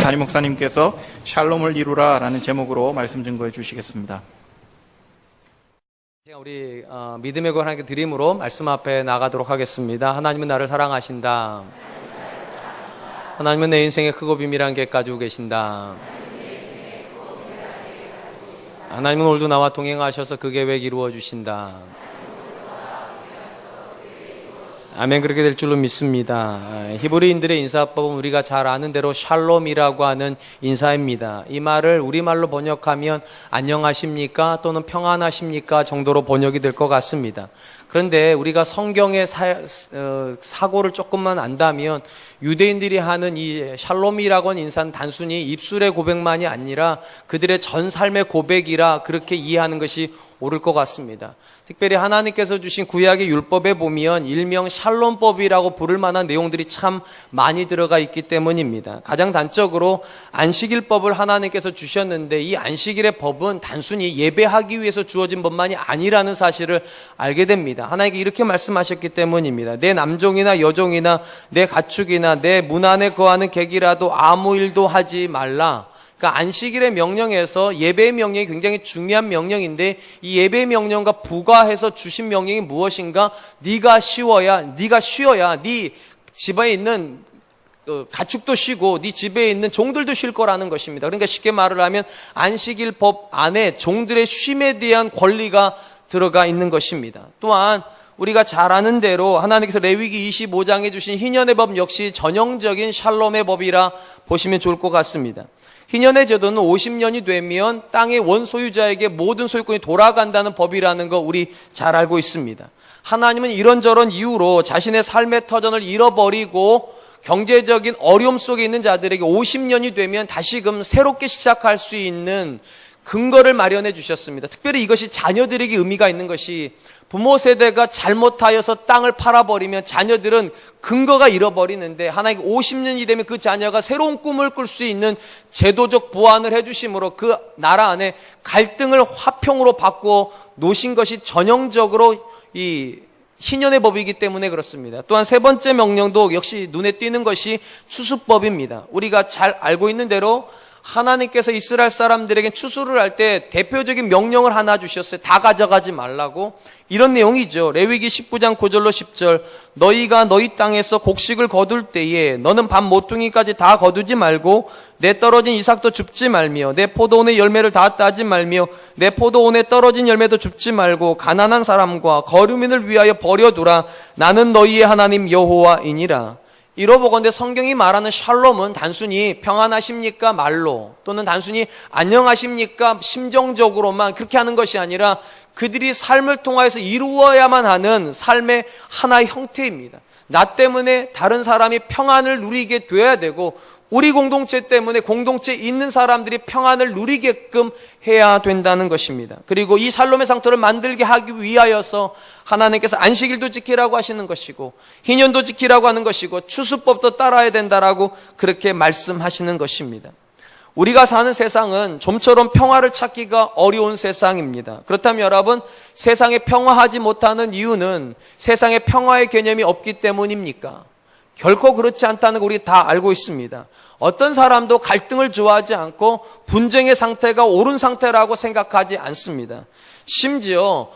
담임 목사님께서 샬롬을 이루라 라는 제목으로 말씀 증거해 주시겠습니다. 우리 믿음의 걸 하나님께 드림으로 말씀 앞에 나가도록 하겠습니다. 하나님은 나를 사랑하신다. 하나님은 내 인생의 크고 비밀한 계획 가지고 계신다. 하나님은 오늘도 나와 동행하셔서 그 계획 이루어 주신다. 아멘. 그렇게 될 줄로 믿습니다. 히브리인들의 인사법은 우리가 잘 아는 대로 샬롬이라고 하는 인사입니다. 이 말을 우리말로 번역하면 안녕하십니까 또는 평안하십니까 정도로 번역이 될 것 같습니다. 그런데 우리가 성경의 사고를 조금만 안다면 유대인들이 하는 이 샬롬이라고 하는 인사는 단순히 입술의 고백만이 아니라 그들의 전 삶의 고백이라 그렇게 이해하는 것이 옳을 것 같습니다. 특별히 하나님께서 주신 구약의 율법에 보면 일명 샬롬법이라고 부를 만한 내용들이 참 많이 들어가 있기 때문입니다. 가장 단적으로 안식일법을 하나님께서 주셨는데 이 안식일의 법은 단순히 예배하기 위해서 주어진 법만이 아니라는 사실을 알게 됩니다. 하나님께 이렇게 말씀하셨기 때문입니다. 내 남종이나 여종이나 내 가축이나 내 문 안에 거하는 객이라도 아무 일도 하지 말라. 그러니까 안식일의 명령에서 예배의 명령이 굉장히 중요한 명령인데 이 예배의 명령과 부과해서 주신 명령이 무엇인가? 네가 쉬어야 네 집에 있는 가축도 쉬고 네 집에 있는 종들도 쉴 거라는 것입니다. 그러니까 쉽게 말을 하면 안식일 법 안에 종들의 쉼에 대한 권리가 들어가 있는 것입니다. 또한 우리가 잘 아는 대로 하나님께서 레위기 25장에 주신 희년의 법 역시 전형적인 샬롬의 법이라 보시면 좋을 것 같습니다. 희년의 제도는 50년이 되면 땅의 원소유자에게 모든 소유권이 돌아간다는 법이라는 거 우리 잘 알고 있습니다. 하나님은 이런저런 이유로 자신의 삶의 터전을 잃어버리고 경제적인 어려움 속에 있는 자들에게 50년이 되면 다시금 새롭게 시작할 수 있는 근거를 마련해 주셨습니다. 특별히 이것이 자녀들에게 의미가 있는 것이 부모 세대가 잘못하여서 땅을 팔아버리면 자녀들은 근거가 잃어버리는데 하나님 50년이 되면 그 자녀가 새로운 꿈을 꿀 수 있는 제도적 보완을 해주심으로 그 나라 안에 갈등을 화평으로 바꾸어 놓으신 것이 전형적으로 이 희년의 법이기 때문에 그렇습니다. 또한 세 번째 명령도 역시 눈에 띄는 것이 추수법입니다. 우리가 잘 알고 있는 대로 하나님께서 이스라엘 사람들에게 추수를 할 때 대표적인 명령을 하나 주셨어요. 다 가져가지 말라고. 이런 내용이죠. 레위기 19장 9절로 10절. 너희가 너희 땅에서 곡식을 거둘 때에 너는 밥 모퉁이까지 다 거두지 말고 내 떨어진 이삭도 줍지 말며 내 포도원의 열매를 다 따지 말며 내 포도원에 떨어진 열매도 줍지 말고 가난한 사람과 거류민을 위하여 버려두라. 나는 너희의 하나님 여호와이니라. 이로보건대 성경이 말하는 샬롬은 단순히 평안하십니까 말로 또는 단순히 안녕하십니까 심정적으로만 그렇게 하는 것이 아니라 그들이 삶을 통하여서 이루어야만 하는 삶의 하나의 형태입니다. 나 때문에 다른 사람이 평안을 누리게 돼야 되고 우리 공동체 때문에 공동체에 있는 사람들이 평안을 누리게끔 해야 된다는 것입니다. 그리고 이 샬롬의 상태를 만들게 하기 위하여서 하나님께서 안식일도 지키라고 하시는 것이고 희년도 지키라고 하는 것이고 추수법도 따라야 된다라고 그렇게 말씀하시는 것입니다. 우리가 사는 세상은 좀처럼 평화를 찾기가 어려운 세상입니다. 그렇다면 여러분, 세상에 평화하지 못하는 이유는 세상에 평화의 개념이 없기 때문입니까? 결코 그렇지 않다는 거 우리 다 알고 있습니다. 어떤 사람도 갈등을 좋아하지 않고 분쟁의 상태가 옳은 상태라고 생각하지 않습니다. 심지어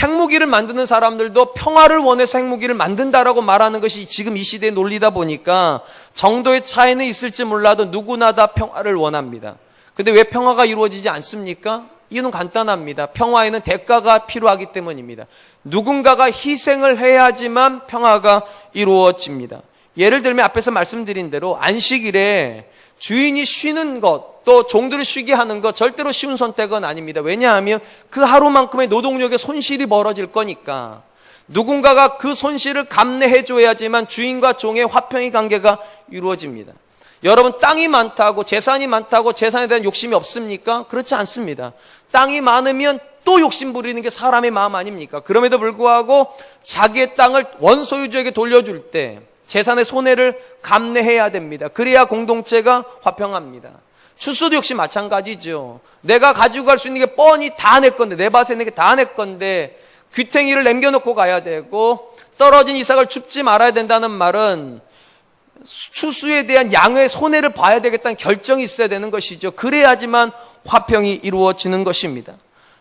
핵무기를 만드는 사람들도 평화를 원해서 핵무기를 만든다라고 말하는 것이 지금 이 시대의 논리다 보니까 정도의 차이는 있을지 몰라도 누구나 다 평화를 원합니다. 근데 왜 평화가 이루어지지 않습니까? 이유는 간단합니다. 평화에는 대가가 필요하기 때문입니다. 누군가가 희생을 해야지만 평화가 이루어집니다. 예를 들면 앞에서 말씀드린 대로 안식일에 주인이 쉬는 것 또 종들을 쉬게 하는 것 절대로 쉬운 선택은 아닙니다. 왜냐하면 그 하루만큼의 노동력의 손실이 벌어질 거니까 누군가가 그 손실을 감내해 줘야지만 주인과 종의 화평의 관계가 이루어집니다. 여러분, 땅이 많다고 재산이 많다고 재산에 대한 욕심이 없습니까? 그렇지 않습니다. 땅이 많으면 또 욕심 부리는 게 사람의 마음 아닙니까? 그럼에도 불구하고 자기의 땅을 원소유주에게 돌려줄 때 재산의 손해를 감내해야 됩니다. 그래야 공동체가 화평합니다. 추수도 역시 마찬가지죠. 내가 가지고 갈 수 있는 게 뻔히 다 내 건데, 내 밭에 있는 게 다 내 건데 귀탱이를 남겨놓고 가야 되고 떨어진 이삭을 줍지 말아야 된다는 말은 추수에 대한 양의 손해를 봐야 되겠다는 결정이 있어야 되는 것이죠. 그래야지만 화평이 이루어지는 것입니다.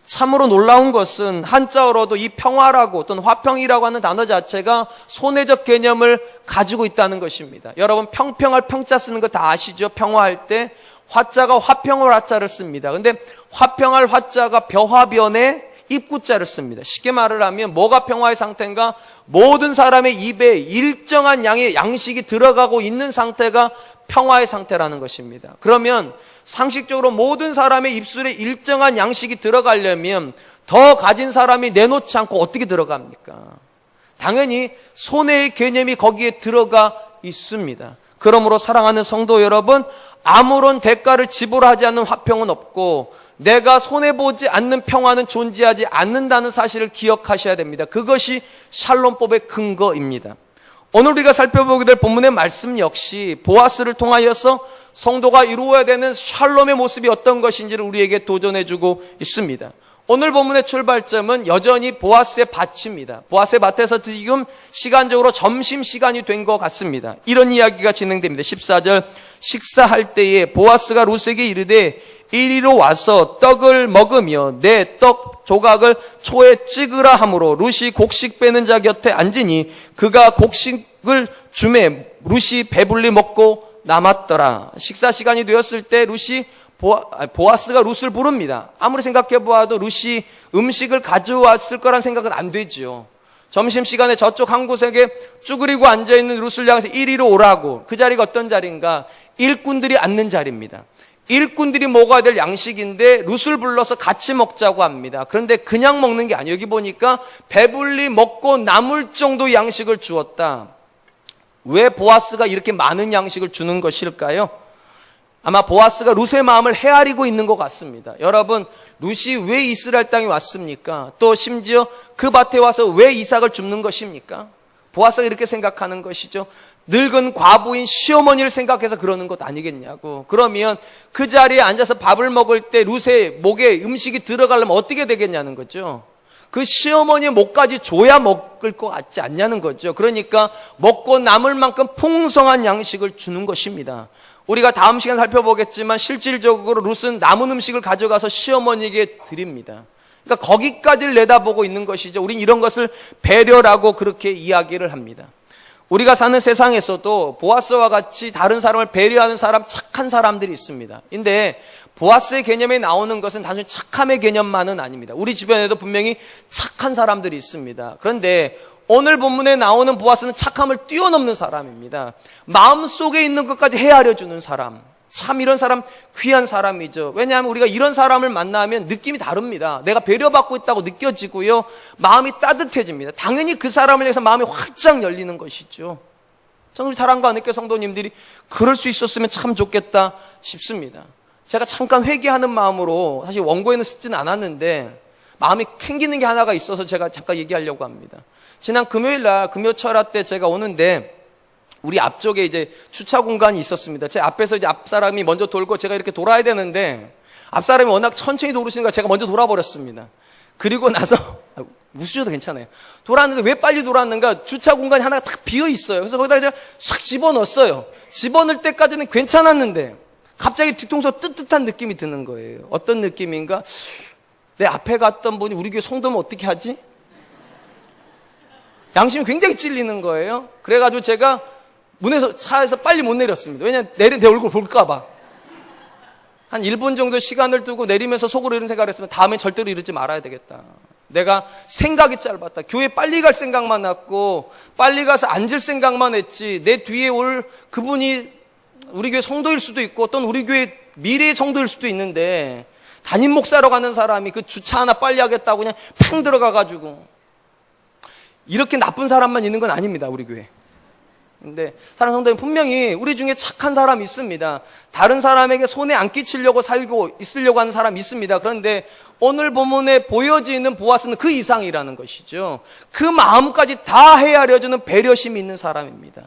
참으로 놀라운 것은 한자어로도 이 평화라고 또는 화평이라고 하는 단어 자체가 손해적 개념을 가지고 있다는 것입니다. 여러분 평평할 평자 쓰는 거 다 아시죠? 평화할 때 화자가 화평할 화자를 씁니다. 근데 화평할 화자가 벼화변에 입구자를 씁니다. 쉽게 말을 하면 뭐가 평화의 상태인가? 모든 사람의 입에 일정한 양의 양식이 들어가고 있는 상태가 평화의 상태라는 것입니다. 그러면 상식적으로 모든 사람의 입술에 일정한 양식이 들어가려면 더 가진 사람이 내놓지 않고 어떻게 들어갑니까? 당연히 손해의 개념이 거기에 들어가 있습니다. 그러므로 사랑하는 성도 여러분, 아무런 대가를 지불하지 않는 화평은 없고 내가 손해보지 않는 평화는 존재하지 않는다는 사실을 기억하셔야 됩니다. 그것이 샬롬법의 근거입니다. 오늘 우리가 살펴보게 될 본문의 말씀 역시 보아스를 통하여서 성도가 이루어야 되는 샬롬의 모습이 어떤 것인지를 우리에게 도전해주고 있습니다. 오늘 본문의 출발점은 여전히 보아스의 밭입니다. 보아스의 밭에서 지금 시간적으로 점심시간이 된 것 같습니다. 이런 이야기가 진행됩니다. 14절, 식사할 때에 보아스가 룻에게 이르되 이리로 와서 떡을 먹으며 내 떡 조각을 초에 찍으라 하므로 룻이 곡식 빼는 자 곁에 앉으니 그가 곡식을 주매 룻이 배불리 먹고 남았더라. 식사 시간이 되었을 때 룻이 보아스가 룻을 부릅니다. 아무리 생각해 보아도 룻이 음식을 가져왔을 거란 생각은 안 되죠. 점심시간에 저쪽 한 구석에 쭈그리고 앉아있는 룻을 향해서 이리로 오라고. 그 자리가 어떤 자리인가? 일꾼들이 앉는 자리입니다. 일꾼들이 먹어야 될 양식인데 룻을 불러서 같이 먹자고 합니다. 그런데 그냥 먹는 게 아니에요. 여기 보니까 배불리 먹고 남을 정도의 양식을 주었다. 왜 보아스가 이렇게 많은 양식을 주는 것일까요? 아마 보아스가 룻의 마음을 헤아리고 있는 것 같습니다. 여러분, 룻이 왜 이스라엘 땅에 왔습니까? 또 심지어 그 밭에 와서 왜 이삭을 줍는 것입니까? 보아스가 이렇게 생각하는 것이죠. 늙은 과부인 시어머니를 생각해서 그러는 것 아니겠냐고. 그러면 그 자리에 앉아서 밥을 먹을 때 룻의 목에 음식이 들어가려면 어떻게 되겠냐는 거죠. 그 시어머니의 목까지 줘야 먹을 것 같지 않냐는 거죠. 그러니까 먹고 남을 만큼 풍성한 양식을 주는 것입니다. 우리가 다음 시간 살펴보겠지만 실질적으로 룻은 남은 음식을 가져가서 시어머니에게 드립니다. 그러니까 거기까지를 내다보고 있는 것이죠. 우린 이런 것을 배려라고 그렇게 이야기를 합니다. 우리가 사는 세상에서도 보아스와 같이 다른 사람을 배려하는 사람, 착한 사람들이 있습니다. 근데 보아스의 개념에 나오는 것은 단순히 착함의 개념만은 아닙니다. 우리 주변에도 분명히 착한 사람들이 있습니다. 그런데 오늘 본문에 나오는 보아스는 착함을 뛰어넘는 사람입니다. 마음속에 있는 것까지 헤아려주는 사람. 참 이런 사람 귀한 사람이죠. 왜냐하면 우리가 이런 사람을 만나면 느낌이 다릅니다. 내가 배려받고 있다고 느껴지고요. 마음이 따뜻해집니다. 당연히 그 사람을 위해서 마음이 활짝 열리는 것이죠. 저는 우리 사랑과 하느께 성도님들이 그럴 수 있었으면 참 좋겠다 싶습니다. 제가 잠깐 회개하는 마음으로 사실 원고에는 쓰지는 않았는데 마음이 캥기는 게 하나가 있어서 제가 잠깐 얘기하려고 합니다. 지난 금요일 날 금요철야 때 제가 오는데 우리 앞쪽에 이제 주차 공간이 있었습니다. 제 앞에서 이제 앞사람이 먼저 돌고 제가 이렇게 돌아야 되는데 앞사람이 워낙 천천히 돌으시니까 제가 먼저 돌아버렸습니다. 그리고 나서 웃으셔도 괜찮아요. 돌았는데 왜 빨리 돌았는가? 주차 공간이 하나가 딱 비어 있어요. 그래서 거기다 이제 싹 집어넣었어요. 집어넣을 때까지는 괜찮았는데 갑자기 뒤통수 뜨뜻한 느낌이 드는 거예요. 어떤 느낌인가? 내 앞에 갔던 분이 우리 교회 성도면 어떻게 하지? 양심이 굉장히 찔리는 거예요. 그래가지고 제가 문에서 차에서 빨리 못 내렸습니다. 왜냐하면 내린 내 얼굴 볼까봐. 한 1분 정도 시간을 두고 내리면서 속으로 이런 생각을 했으면 다음엔 절대로 이러지 말아야 되겠다. 내가 생각이 짧았다. 교회 빨리 갈 생각만 났고 빨리 가서 앉을 생각만 했지 내 뒤에 올 그분이 우리 교회 성도일 수도 있고 또는 우리 교회 미래의 성도일 수도 있는데 담임 목사로 가는 사람이 그 주차 하나 빨리 하겠다고 그냥 팽 들어가가지고 이렇게 나쁜 사람만 있는 건 아닙니다. 우리 교회. 근데 사랑하는 성도님, 분명히 우리 중에 착한 사람이 있습니다. 다른 사람에게 손해 안 끼치려고 살고 있으려고 하는 사람이 있습니다. 그런데 오늘 본문에 보여지는 보아스는 그 이상이라는 것이죠. 그 마음까지 다 헤아려주는 배려심이 있는 사람입니다.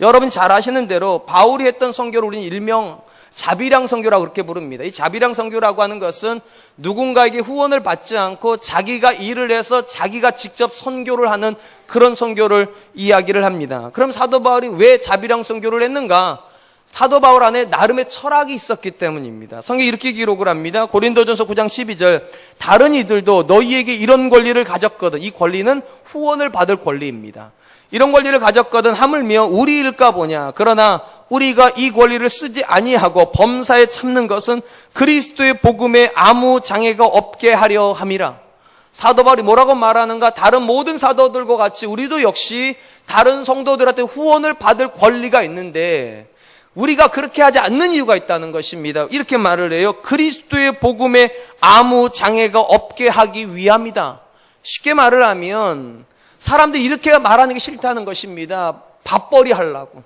여러분 잘 아시는 대로 바울이 했던 선교를 우리는 일명 자비량 선교라고 그렇게 부릅니다. 이 자비량 선교라고 하는 것은 누군가에게 후원을 받지 않고 자기가 일을 해서 자기가 직접 선교를 하는 그런 선교를 이야기를 합니다. 그럼 사도 바울이 왜 자비량 선교를 했는가? 사도 바울 안에 나름의 철학이 있었기 때문입니다. 성경이 이렇게 기록을 합니다. 고린도전서 9장 12절, 다른 이들도 너희에게 이런 권리를 가졌거든. 이 권리는 후원을 받을 권리입니다. 이런 권리를 가졌거든 하물며 우리 일까 보냐. 그러나 우리가 이 권리를 쓰지 아니하고 범사에 참는 것은 그리스도의 복음에 아무 장애가 없게 하려 함이라. 사도 바울이 뭐라고 말하는가? 다른 모든 사도들과 같이 우리도 역시 다른 성도들한테 후원을 받을 권리가 있는데 우리가 그렇게 하지 않는 이유가 있다는 것입니다. 이렇게 말을 해요. 그리스도의 복음에 아무 장애가 없게 하기 위함이다. 쉽게 말을 하면 사람들이 이렇게 말하는 게 싫다는 것입니다. 밥벌이 하려고.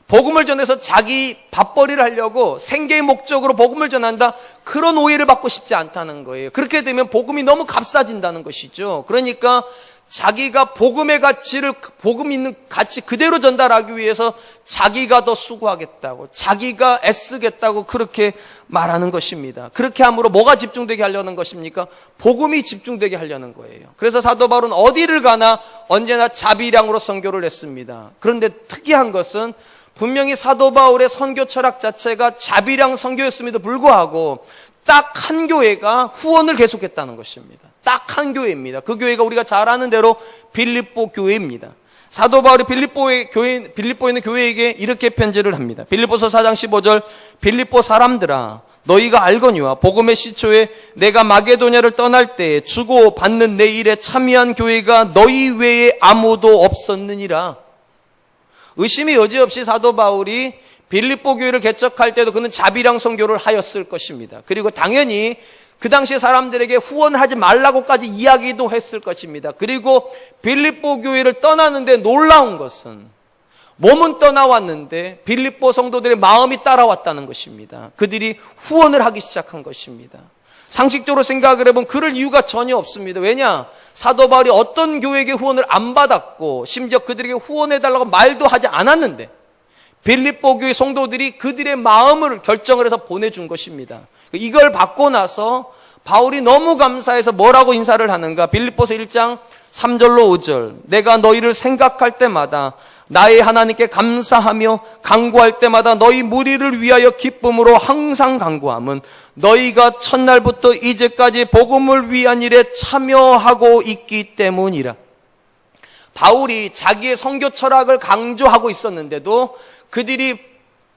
복음을 전해서 자기 밥벌이를 하려고 생계의 목적으로 복음을 전한다. 그런 오해를 받고 싶지 않다는 거예요. 그렇게 되면 복음이 너무 값싸진다는 것이죠. 그러니까 자기가 복음의 가치를, 복음 있는 가치 그대로 전달하기 위해서 자기가 더 수고하겠다고, 자기가 애쓰겠다고 그렇게 말하는 것입니다. 그렇게 함으로 뭐가 집중되게 하려는 것입니까? 복음이 집중되게 하려는 거예요. 그래서 사도 바울은 어디를 가나 언제나 자비량으로 선교를 했습니다. 그런데 특이한 것은 분명히 사도 바울의 선교 철학 자체가 자비량 선교였음에도 불구하고 딱 한 교회가 후원을 계속했다는 것입니다. 딱 한 교회입니다. 그 교회가 우리가 잘 아는 대로 빌립보 교회입니다. 사도 바울이 빌립보에 있는 교회에게 이렇게 편지를 합니다. 빌립보서 4장 15절, 빌립보 사람들아 너희가 알거니와 복음의 시초에 내가 마게도냐를 떠날 때 주고 받는 내 일에 참여한 교회가 너희 외에 아무도 없었느니라. 의심이 여지없이 사도 바울이 빌립보 교회를 개척할 때도 그는 자비량 선교를 하였을 것입니다. 그리고 당연히 그 당시에 사람들에게 후원을 하지 말라고까지 이야기도 했을 것입니다. 그리고 빌립보 교회를 떠나는데 놀라운 것은 몸은 떠나왔는데 빌립보 성도들의 마음이 따라왔다는 것입니다. 그들이 후원을 하기 시작한 것입니다. 상식적으로 생각을 해보면 그럴 이유가 전혀 없습니다. 왜냐? 사도 바울이 어떤 교회에게 후원을 안 받았고 심지어 그들에게 후원해달라고 말도 하지 않았는데 빌립보 교회 성도들이 그들의 마음을 결정을 해서 보내준 것입니다. 이걸 받고 나서 바울이 너무 감사해서 뭐라고 인사를 하는가? 빌립보서 1장 3절로 5절, 내가 너희를 생각할 때마다 나의 하나님께 감사하며 간구할 때마다 너희 무리를 위하여 기쁨으로 항상 간구함은 너희가 첫날부터 이제까지 복음을 위한 일에 참여하고 있기 때문이라. 바울이 자기의 선교 철학을 강조하고 있었는데도 그들이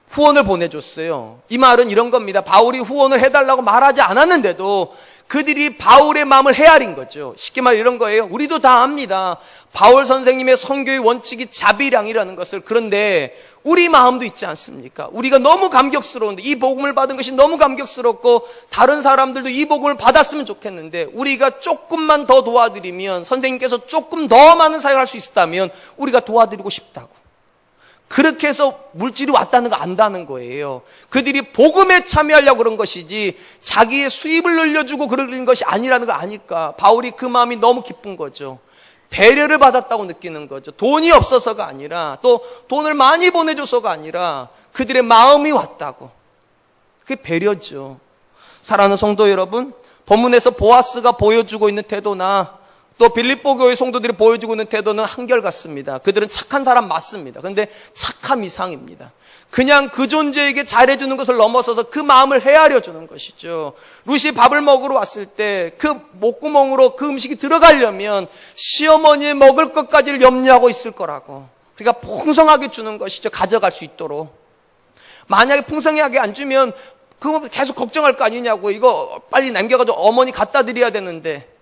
후원을 보내줬어요. 이 말은 이런 겁니다. 바울이 후원을 해달라고 말하지 않았는데도 그들이 바울의 마음을 헤아린 거죠. 쉽게 말해 이런 거예요. 우리도 다 압니다. 바울 선생님의 선교의 원칙이 자비량이라는 것을. 그런데 우리 마음도 있지 않습니까? 우리가 너무 감격스러운데 이 복음을 받은 것이 너무 감격스럽고 다른 사람들도 이 복음을 받았으면 좋겠는데 우리가 조금만 더 도와드리면, 선생님께서 조금 더 많은 사역을 할 수 있었다면 우리가 도와드리고 싶다고. 그렇게 해서 물질이 왔다는 거 안다는 거예요. 그들이 복음에 참여하려고 그런 것이지 자기의 수입을 늘려주고 그런 것이 아니라는 거 아니까 바울이 그 마음이 너무 기쁜 거죠. 배려를 받았다고 느끼는 거죠. 돈이 없어서가 아니라 또 돈을 많이 보내줘서가 아니라 그들의 마음이 왔다고. 그게 배려죠. 사랑하는 성도 여러분, 본문에서 보아스가 보여주고 있는 태도나 또 빌립보 교회 성도들이 보여주고 있는 태도는 한결같습니다. 그들은 착한 사람 맞습니다. 그런데 착함 이상입니다. 그냥 그 존재에게 잘해주는 것을 넘어서서 그 마음을 헤아려 주는 것이죠. 루시 밥을 먹으러 왔을 때 그 목구멍으로 그 음식이 들어가려면 시어머니의 먹을 것까지를 염려하고 있을 거라고. 그러니까 풍성하게 주는 것이죠. 가져갈 수 있도록. 만약에 풍성하게 안 주면 그거 계속 걱정할 거 아니냐고. 이거 빨리 남겨가지고 어머니 갖다 드려야 되는데.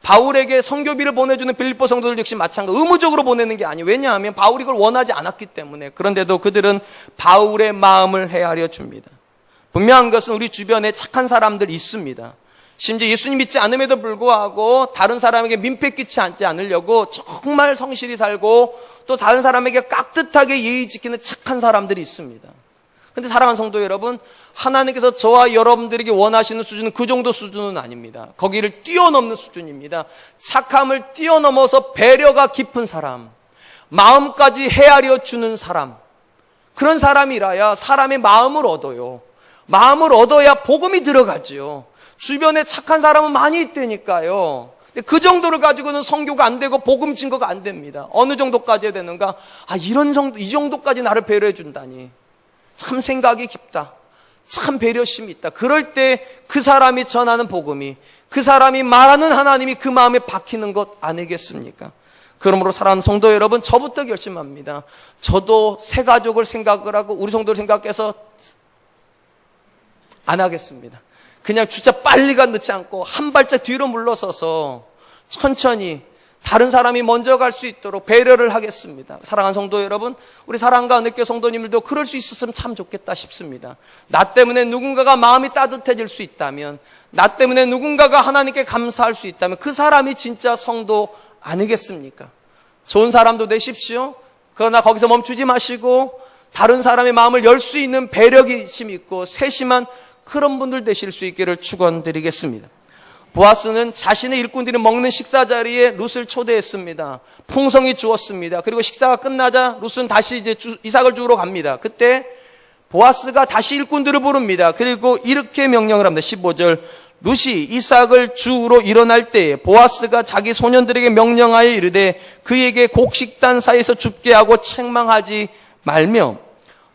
바울에게 선교비를 보내주는 빌립보 성도들 역시 마찬가지. 의무적으로 보내는 게 아니에요. 왜냐하면 바울이 그걸 원하지 않았기 때문에. 그런데도 그들은 바울의 마음을 헤아려 줍니다. 분명한 것은 우리 주변에 착한 사람들이 있습니다. 심지어 예수님 믿지 않음에도 불구하고 다른 사람에게 민폐 끼치지 않으려고 정말 성실히 살고 또 다른 사람에게 깍듯하게 예의 지키는 착한 사람들이 있습니다. 근데 사랑하는 성도 여러분, 하나님께서 저와 여러분들에게 원하시는 수준은 그 정도 수준은 아닙니다. 거기를 뛰어넘는 수준입니다. 착함을 뛰어넘어서 배려가 깊은 사람, 마음까지 헤아려 주는 사람, 그런 사람이라야 사람의 마음을 얻어요. 마음을 얻어야 복음이 들어가지요. 주변에 착한 사람은 많이 있다니까요. 그 정도를 가지고는 선교가 안 되고 복음 증거가 안 됩니다. 어느 정도까지 해야 되는가? 이 정도까지 나를 배려해 준다니. 참 생각이 깊다. 참 배려심이 있다. 그럴 때 그 사람이 전하는 복음이, 그 사람이 말하는 하나님이 그 마음에 박히는 것 아니겠습니까? 그러므로 사랑하는 성도 여러분, 저부터 결심합니다. 저도 새 가족을 생각을 하고 우리 성도를 생각해서 안 하겠습니다. 그냥 주차 빨리가 늦지 않고 한 발짝 뒤로 물러서서 천천히 다른 사람이 먼저 갈 수 있도록 배려를 하겠습니다. 사랑하는 성도 여러분, 우리 사랑과 은혜교회 성도님들도 그럴 수 있었으면 참 좋겠다 싶습니다. 나 때문에 누군가가 마음이 따뜻해질 수 있다면, 나 때문에 누군가가 하나님께 감사할 수 있다면 그 사람이 진짜 성도 아니겠습니까? 좋은 사람도 되십시오. 그러나 거기서 멈추지 마시고 다른 사람의 마음을 열 수 있는 배려심이 있고 세심한 그런 분들 되실 수 있기를 축원드리겠습니다. 보아스는 자신의 일꾼들이 먹는 식사 자리에 룻을 초대했습니다. 풍성이 주었습니다. 그리고 식사가 끝나자 룻은 다시 이제 이삭을 주우러 갑니다. 그때 보아스가 다시 일꾼들을 부릅니다. 그리고 이렇게 명령을 합니다. 15절, 룻이 이삭을 주우러 일어날 때에 보아스가 자기 소년들에게 명령하여 이르되 그에게 곡식단 사이에서 줍게 하고 책망하지 말며.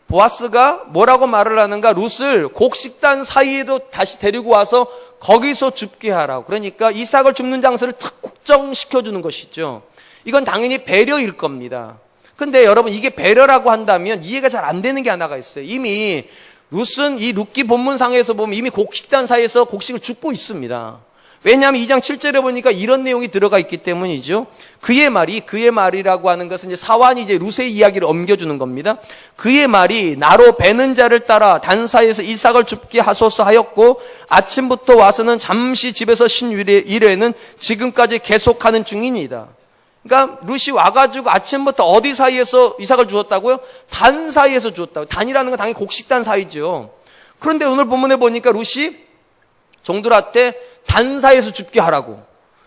보아스가 뭐라고 말을 하는가? 룻을 곡식단 사이에도 다시 데리고 와서 거기서 줍게 하라고. 그러니까 이삭을 줍는 장소를 특정시켜 주는 것이죠. 이건 당연히 배려일 겁니다. 근데 여러분, 이게 배려라고 한다면 이해가 잘 안 되는 게 하나가 있어요. 이미 룻은 이 룻기 본문상에서 보면 이미 곡식단 사이에서 곡식을 줍고 있습니다. 왜냐하면 2장 7절에 보니까 이런 내용이 들어가 있기 때문이죠. 그의 말이라고 하는 것은 이제 사환이 이제 룻의 이야기를 옮겨주는 겁니다. 그의 말이 나로 베는 자를 따라 단사에서 이삭을 줍게 하소서 하였고 아침부터 와서는 잠시 집에서 쉰 이래는 지금까지 계속하는 중이니이다. 그러니까 룻이 와가지고 아침부터 어디 사이에서 이삭을 주었다고요? 단 사이에서 주었다고. 단이라는 건 당연히 곡식단 사이죠. 그런데 오늘 본문에 보니까 룻이 종들한테 단 사이에서 줍게 하라고.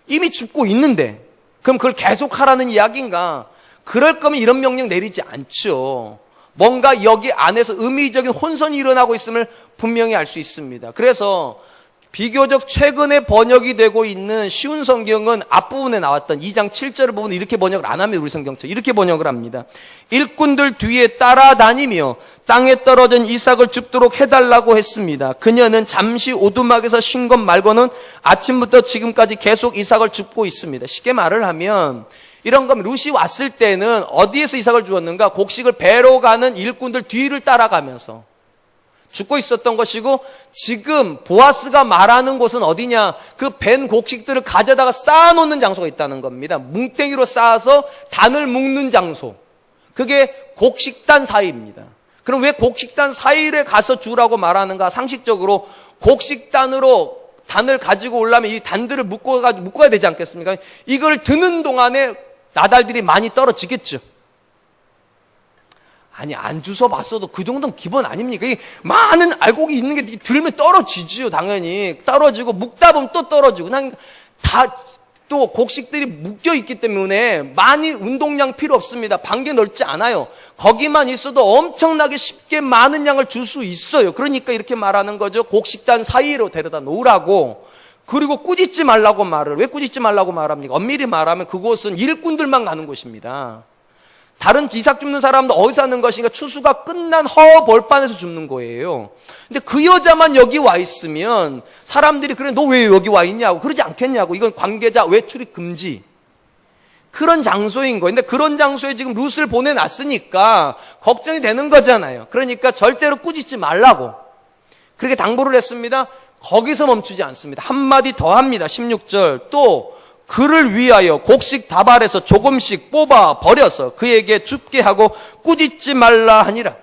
이미 줍고 있는데 그럼 그걸 계속 하라는 이야기인가? 그럴 거면 이런 명령 내리지 않죠. 뭔가 여기 안에서 의미적인 혼선이 일어나고 있음을 분명히 알 수 있습니다. 그래서 비교적 최근에 번역이 되고 있는 쉬운 성경은 앞부분에 나왔던 2장 7절을 보면 이렇게 번역을 안 합니다. 우리 성경처럼 이렇게 번역을 합니다. 일꾼들 뒤에 따라다니며 땅에 떨어진 이삭을 줍도록 해달라고 했습니다. 그녀는 잠시 오두막에서 쉰 것 말고는 아침부터 지금까지 계속 이삭을 줍고 있습니다. 쉽게 말을 하면 이런 겁니다. 룻이 왔을 때는 어디에서 이삭을 주었는가? 곡식을 베러 가는 일꾼들 뒤를 따라가면서 죽고 있었던 것이고, 지금 보아스가 말하는 곳은 어디냐? 그 벤 곡식들을 가져다가 쌓아놓는 장소가 있다는 겁니다. 뭉탱이로 쌓아서 단을 묶는 장소. 그게 곡식단 사이입니다. 그럼 왜 곡식단 사이를 가서 주라고 말하는가? 상식적으로 곡식단으로 단을 가지고 오려면 이 단들을 묶어야 되지 않겠습니까? 이걸 드는 동안에 나달들이 많이 떨어지겠죠. 아니, 안 주워 봤어도 그 정도는 기본 아닙니까? 이 많은 알곡이 있는 게 들면 떨어지지요, 당연히. 떨어지고, 묶다 보면 또 떨어지고. 그냥 또 곡식들이 묶여 있기 때문에 많이 운동량 필요 없습니다. 반개 넓지 않아요. 거기만 있어도 엄청나게 쉽게 많은 양을 줄 수 있어요. 그러니까 이렇게 말하는 거죠. 곡식단 사이로 데려다 놓으라고. 그리고 꾸짖지 말라고 말을. 왜 꾸짖지 말라고 말합니까? 엄밀히 말하면 그곳은 일꾼들만 가는 곳입니다. 다른 이삭 줍는 사람도 어디서 하는 것인가? 추수가 끝난 벌판에서 줍는 거예요. 근데 그 여자만 여기 와 있으면 사람들이 그래, 너 왜 여기 와 있냐고 그러지 않겠냐고. 이건 관계자 외출입 금지. 그런 장소인 거예요. 근데 그런 장소에 지금 룻을 보내놨으니까 걱정이 되는 거잖아요. 그러니까 절대로 꾸짖지 말라고 그렇게 당부를 했습니다. 거기서 멈추지 않습니다. 한마디 더 합니다. 16절 또 그를 위하여 곡식 다발에서 조금씩 뽑아 버려서 그에게 줍게 하고 꾸짖지 말라 하니라.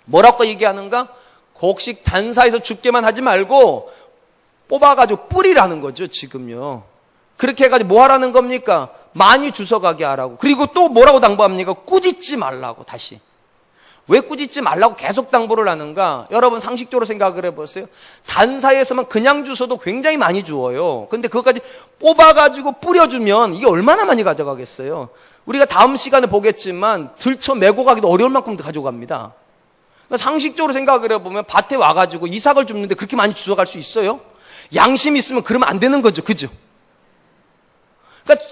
뭐라고 얘기하는가? 곡식 단사에서 줍게만 하지 말고 뽑아가지고 뿌리라는 거죠, 지금요. 그렇게 해가지고 뭐 하라는 겁니까? 많이 주워가게 하라고. 그리고 또 뭐라고 당부합니까? 꾸짖지 말라고. 다시. 왜 꾸짖지 말라고 계속 당부를 하는가? 여러분 상식적으로 생각을 해보세요. 단사에서만 그냥 주워도 굉장히 많이 주워요. 근데 그것까지 뽑아가지고 뿌려주면 이게 얼마나 많이 가져가겠어요? 우리가 다음 시간에 보겠지만 들쳐 메고 가기도 어려울 만큼 가져갑니다. 상식적으로 생각을 해보면 밭에 와가지고 이삭을 줍는데 그렇게 많이 주워갈 수 있어요? 양심이 있으면 그러면 안 되는 거죠. 그죠? 그러니까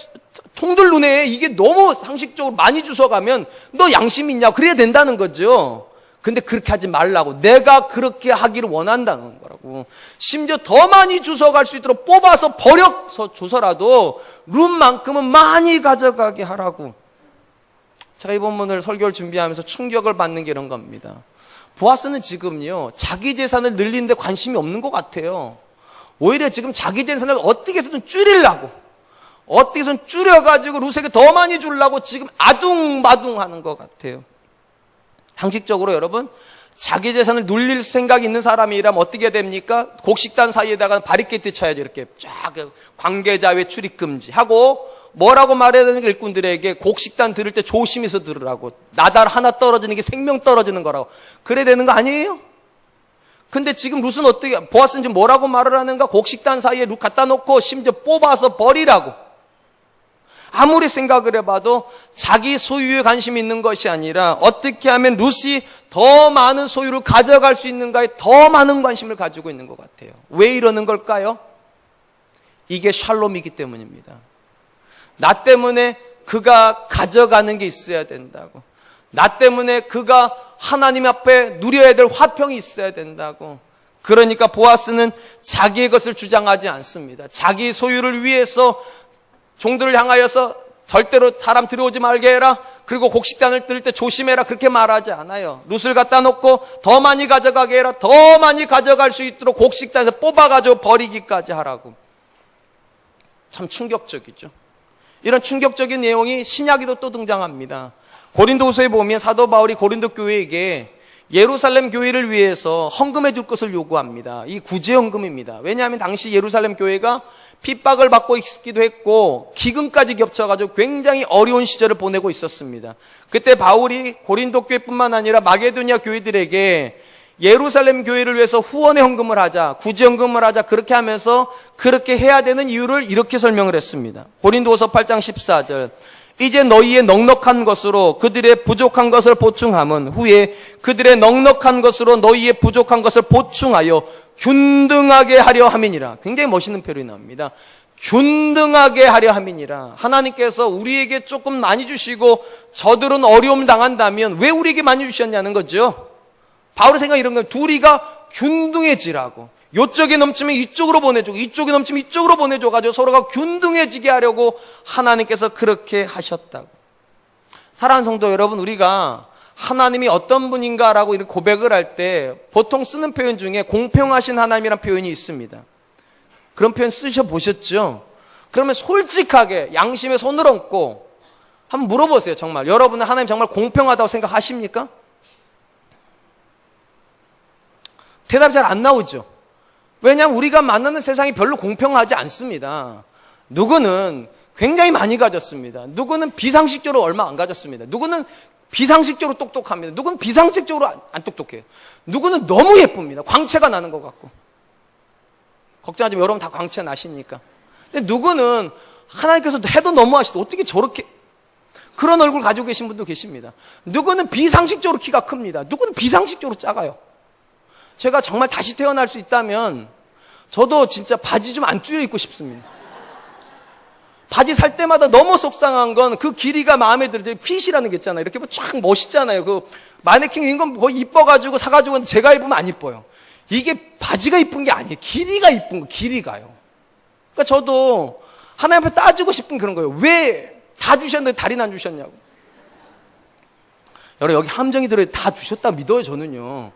통들 눈에 이게 너무 상식적으로 많이 주워가면 너 양심 있냐? 그래야 된다는 거죠. 근데 그렇게 하지 말라고. 내가 그렇게 하기를 원한다는 거라고. 심지어 더 많이 주워갈 수 있도록 뽑아서 버려서 줘서라도 룸만큼은 많이 가져가게 하라고. 제가 이 본문을 설교를 준비하면서 충격을 받는 게 이런 겁니다. 보아스는 지금요, 자기 재산을 늘리는데 관심이 없는 것 같아요. 오히려 지금 자기 재산을 어떻게 해서든 줄이려고, 어떻게 해서든 줄여가지고 룻에게 더 많이 주려고 지금 아둥바둥 하는 것 같아요. 상식적으로 여러분, 자기 재산을 눌릴 생각이 있는 사람이라면 어떻게 됩니까? 곡식단 사이에다가 바리케이트 쳐야죠. 이렇게 쫙 관계자 외 출입 금지 하고, 뭐라고 말해야 되는 게 일꾼들에게 곡식단 들을 때 조심해서 들으라고. 나달 하나 떨어지는 게 생명 떨어지는 거라고. 그래야 되는 거 아니에요? 근데 지금 룻은 어떻게, 보아스는 지금 뭐라고 말을 하는가? 곡식단 사이에 룻 갖다 놓고 심지어 뽑아서 버리라고. 아무리 생각을 해봐도 자기 소유에 관심이 있는 것이 아니라 어떻게 하면 룻이 더 많은 소유를 가져갈 수 있는가에 더 많은 관심을 가지고 있는 것 같아요. 왜 이러는 걸까요? 이게 샬롬이기 때문입니다. 나 때문에 그가 가져가는 게 있어야 된다고. 나 때문에 그가 하나님 앞에 누려야 될 화평이 있어야 된다고. 그러니까 보아스는 자기의 것을 주장하지 않습니다. 자기 소유를 위해서 종들을 향하여서 절대로 사람 들어오지 말게 해라. 그리고 곡식단을 뜰 때 조심해라. 그렇게 말하지 않아요. 룻을 갖다 놓고 더 많이 가져가게 해라. 더 많이 가져갈 수 있도록 곡식단에서 뽑아가지고 버리기까지 하라고. 참 충격적이죠. 이런 충격적인 내용이 신약에도 또 등장합니다. 고린도후서에 보면 사도 바울이 고린도 교회에게 예루살렘 교회를 위해서 헌금해 줄 것을 요구합니다. 이 구제헌금입니다. 왜냐하면 당시 예루살렘 교회가 핍박을 받고 있기도 했고 기근까지 겹쳐가지고 굉장히 어려운 시절을 보내고 있었습니다. 그때 바울이 고린도 교회뿐만 아니라 마게도니아 교회들에게 예루살렘 교회를 위해서 후원의 헌금을 하자, 구제헌금을 하자, 그렇게 하면서 그렇게 해야 되는 이유를 이렇게 설명을 했습니다. 고린도후서 8장 14절. 이제 너희의 넉넉한 것으로 그들의 부족한 것을 보충함은 후에 그들의 넉넉한 것으로 너희의 부족한 것을 보충하여 균등하게 하려 함이니라. 굉장히 멋있는 표현이 나옵니다. 균등하게 하려 함이니라. 하나님께서 우리에게 조금 많이 주시고 저들은 어려움 당한다면 왜 우리에게 많이 주셨냐는 거죠. 바울의 생각이 이런 거예요. 둘이가 균등해지라고. 이쪽에 넘치면 이쪽으로 보내주고 이쪽에 넘치면 이쪽으로 보내줘가지고 서로가 균등해지게 하려고 하나님께서 그렇게 하셨다고. 사랑하는 성도 여러분, 우리가 하나님이 어떤 분인가라고 이렇게 고백을 할 때 보통 쓰는 표현 중에 공평하신 하나님이라는 표현이 있습니다. 그런 표현 쓰셔보셨죠? 그러면 솔직하게 양심에 손을 얹고 한번 물어보세요. 정말 여러분은 하나님 정말 공평하다고 생각하십니까? 대답이 잘 안 나오죠. 왜냐하면 우리가 만나는 세상이 별로 공평하지 않습니다. 누구는 굉장히 많이 가졌습니다. 누구는 비상식적으로 얼마 안 가졌습니다. 누구는 비상식적으로 똑똑합니다. 누구는 비상식적으로 안 똑똑해요. 누구는 너무 예쁩니다. 광채가 나는 것 같고. 걱정하지 마. 여러분 다 광채 나시니까. 근데 누구는 하나님께서 해도 너무하시다. 어떻게 저렇게 그런 얼굴 가지고 계신 분도 계십니다. 누구는 비상식적으로 키가 큽니다. 누구는 비상식적으로 작아요. 제가 정말 다시 태어날 수 있다면 저도 진짜 바지 좀 안 줄여 입고 싶습니다. 바지 살 때마다 너무 속상한 건 그 길이가 마음에 들어요. 핏이라는 게 있잖아요. 이렇게 쫙 멋있잖아요. 그 마네킹 이건 거의 이뻐가지고 사가지고 제가 입으면 안 이뻐요. 이게 바지가 이쁜 게 아니에요. 길이가 이쁜 거, 길이가요. 그러니까 저도 하나님 앞에 따지고 싶은 그런 거예요. 왜 다 주셨는데 다리는 안 주셨냐고. 여러분 여기 함정이 들어요. 다 주셨다 믿어요 저는요.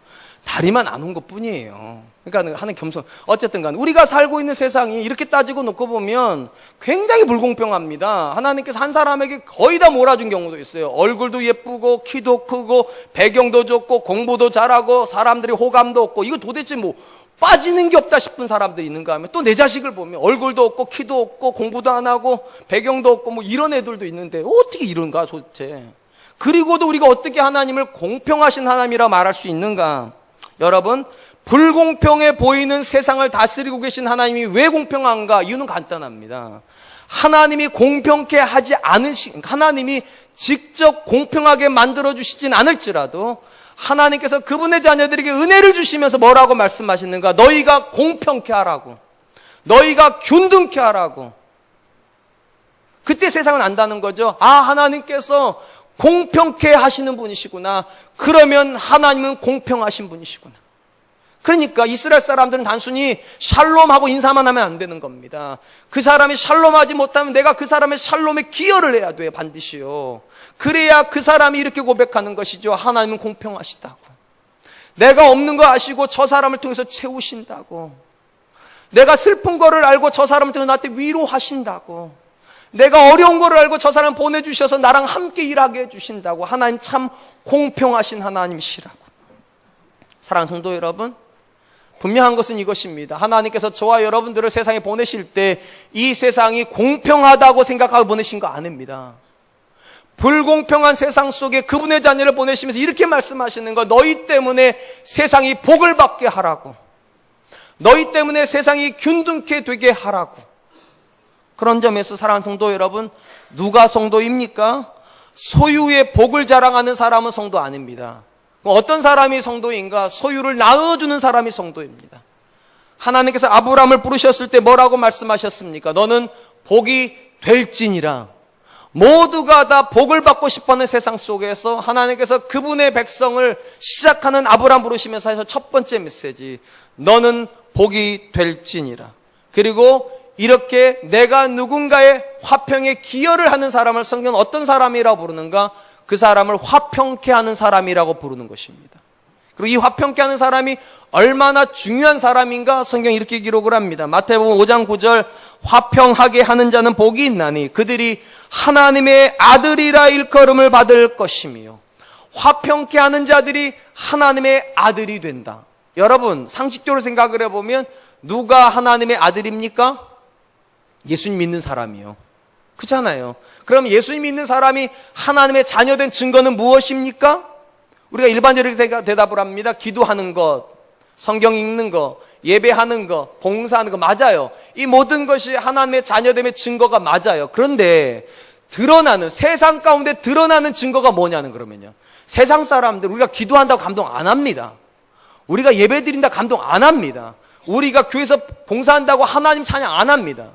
다리만 안 온 것 뿐이에요. 그러니까 하는 겸손. 어쨌든 간 우리가 살고 있는 세상이 이렇게 따지고 놓고 보면 굉장히 불공평합니다. 하나님께서 한 사람에게 거의 다 몰아준 경우도 있어요. 얼굴도 예쁘고 키도 크고 배경도 좋고 공부도 잘하고 사람들이 호감도 없고 이거 도대체 뭐 빠지는 게 없다 싶은 사람들이 있는가 하면 또 내 자식을 보면 얼굴도 없고 키도 없고 공부도 안 하고 배경도 없고 뭐 이런 애들도 있는데 어떻게 이런가 도대체. 그리고도 우리가 어떻게 하나님을 공평하신 하나님이라 말할 수 있는가. 여러분 불공평해 보이는 세상을 다스리고 계신 하나님이 왜 공평한가? 이유는 간단합니다. 하나님이 공평케 하지 않으신 하나님이 직접 공평하게 만들어 주시진 않을지라도 하나님께서 그분의 자녀들에게 은혜를 주시면서 뭐라고 말씀하시는가? 너희가 공평케 하라고, 너희가 균등케 하라고. 그때 세상은 안다는 거죠. 아, 하나님께서 공평케 하시는 분이시구나. 그러면 하나님은 공평하신 분이시구나. 그러니까 이스라엘 사람들은 단순히 샬롬하고 인사만 하면 안 되는 겁니다. 그 사람이 샬롬하지 못하면 내가 그 사람의 샬롬에 기여를 해야 돼요. 반드시요. 그래야 그 사람이 이렇게 고백하는 것이죠. 하나님은 공평하시다고. 내가 없는 거 아시고 저 사람을 통해서 채우신다고. 내가 슬픈 거를 알고 저 사람을 통해서 나한테 위로하신다고. 내가 어려운 거를 알고 저 사람 보내주셔서 나랑 함께 일하게 해주신다고. 하나님 참 공평하신 하나님이시라고. 사랑하는 성도 여러분, 분명한 것은 이것입니다. 하나님께서 저와 여러분들을 세상에 보내실 때 이 세상이 공평하다고 생각하고 보내신 거 아닙니다. 불공평한 세상 속에 그분의 자녀를 보내시면서 이렇게 말씀하시는 거, 너희 때문에 세상이 복을 받게 하라고, 너희 때문에 세상이 균등케 되게 하라고. 그런 점에서 사랑하는 성도 여러분, 누가 성도입니까? 소유의 복을 자랑하는 사람은 성도 아닙니다. 어떤 사람이 성도인가? 소유를 나눠주는 사람이 성도입니다. 하나님께서 아브라함을 부르셨을 때 뭐라고 말씀하셨습니까? 너는 복이 될지니라. 모두가 다 복을 받고 싶어하는 세상 속에서 하나님께서 그분의 백성을 시작하는 아브라함 부르시면서 하셔서 첫 번째 메시지, 너는 복이 될지니라. 그리고 이렇게 내가 누군가의 화평에 기여를 하는 사람을 성경은 어떤 사람이라고 부르는가? 그 사람을 화평케 하는 사람이라고 부르는 것입니다. 그리고 이 화평케 하는 사람이 얼마나 중요한 사람인가 성경이 이렇게 기록을 합니다. 마태복음 5장 9절, 화평하게 하는 자는 복이 있나니 그들이 하나님의 아들이라 일컬음을 받을 것이며. 화평케 하는 자들이 하나님의 아들이 된다. 여러분, 상식적으로 생각을 해보면 누가 하나님의 아들입니까? 예수님 믿는 사람이요. 그렇잖아요. 그럼 예수님 믿는 사람이 하나님의 자녀된 증거는 무엇입니까? 우리가 일반적으로 대답을 합니다. 기도하는 것, 성경 읽는 것, 예배하는 것, 봉사하는 것. 맞아요. 이 모든 것이 하나님의 자녀됨의 증거가 맞아요. 그런데 드러나는, 세상 가운데 드러나는 증거가 뭐냐는 그러면요, 세상 사람들 우리가 기도한다고 감동 안 합니다. 우리가 예배 드린다 감동 안 합니다. 우리가 교회에서 봉사한다고 하나님 찬양 안 합니다.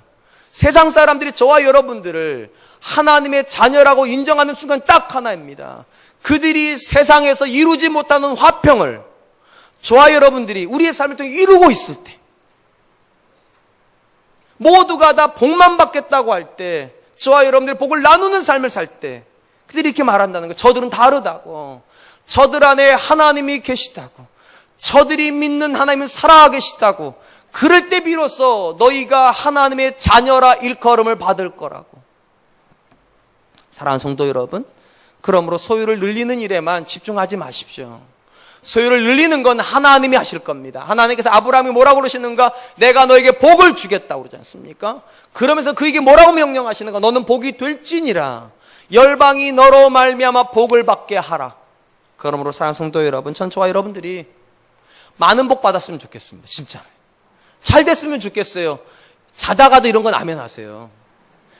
세상 사람들이 저와 여러분들을 하나님의 자녀라고 인정하는 순간 딱 하나입니다. 그들이 세상에서 이루지 못하는 화평을 저와 여러분들이 우리의 삶을 통해 이루고 있을 때, 모두가 다 복만 받겠다고 할 때, 저와 여러분들이 복을 나누는 삶을 살 때 그들이 이렇게 말한다는 거예요. 저들은 다르다고, 저들 안에 하나님이 계시다고, 저들이 믿는 하나님은 살아계시다고. 그럴 때 비로소 너희가 하나님의 자녀라 일컬음을 받을 거라고. 사랑하는 성도 여러분, 그러므로 소유를 늘리는 일에만 집중하지 마십시오. 소유를 늘리는 건 하나님이 하실 겁니다. 하나님께서 아브라함이 뭐라고 그러시는가? 내가 너에게 복을 주겠다고 그러지 않습니까? 그러면서 그에게 뭐라고 명령하시는가? 너는 복이 될지니라. 열방이 너로 말미암아 복을 받게 하라. 그러므로 사랑하는 성도 여러분, 저와 여러분들이 많은 복 받았으면 좋겠습니다. 진짜 잘 됐으면 좋겠어요. 자다가도 이런 건 아멘 하세요.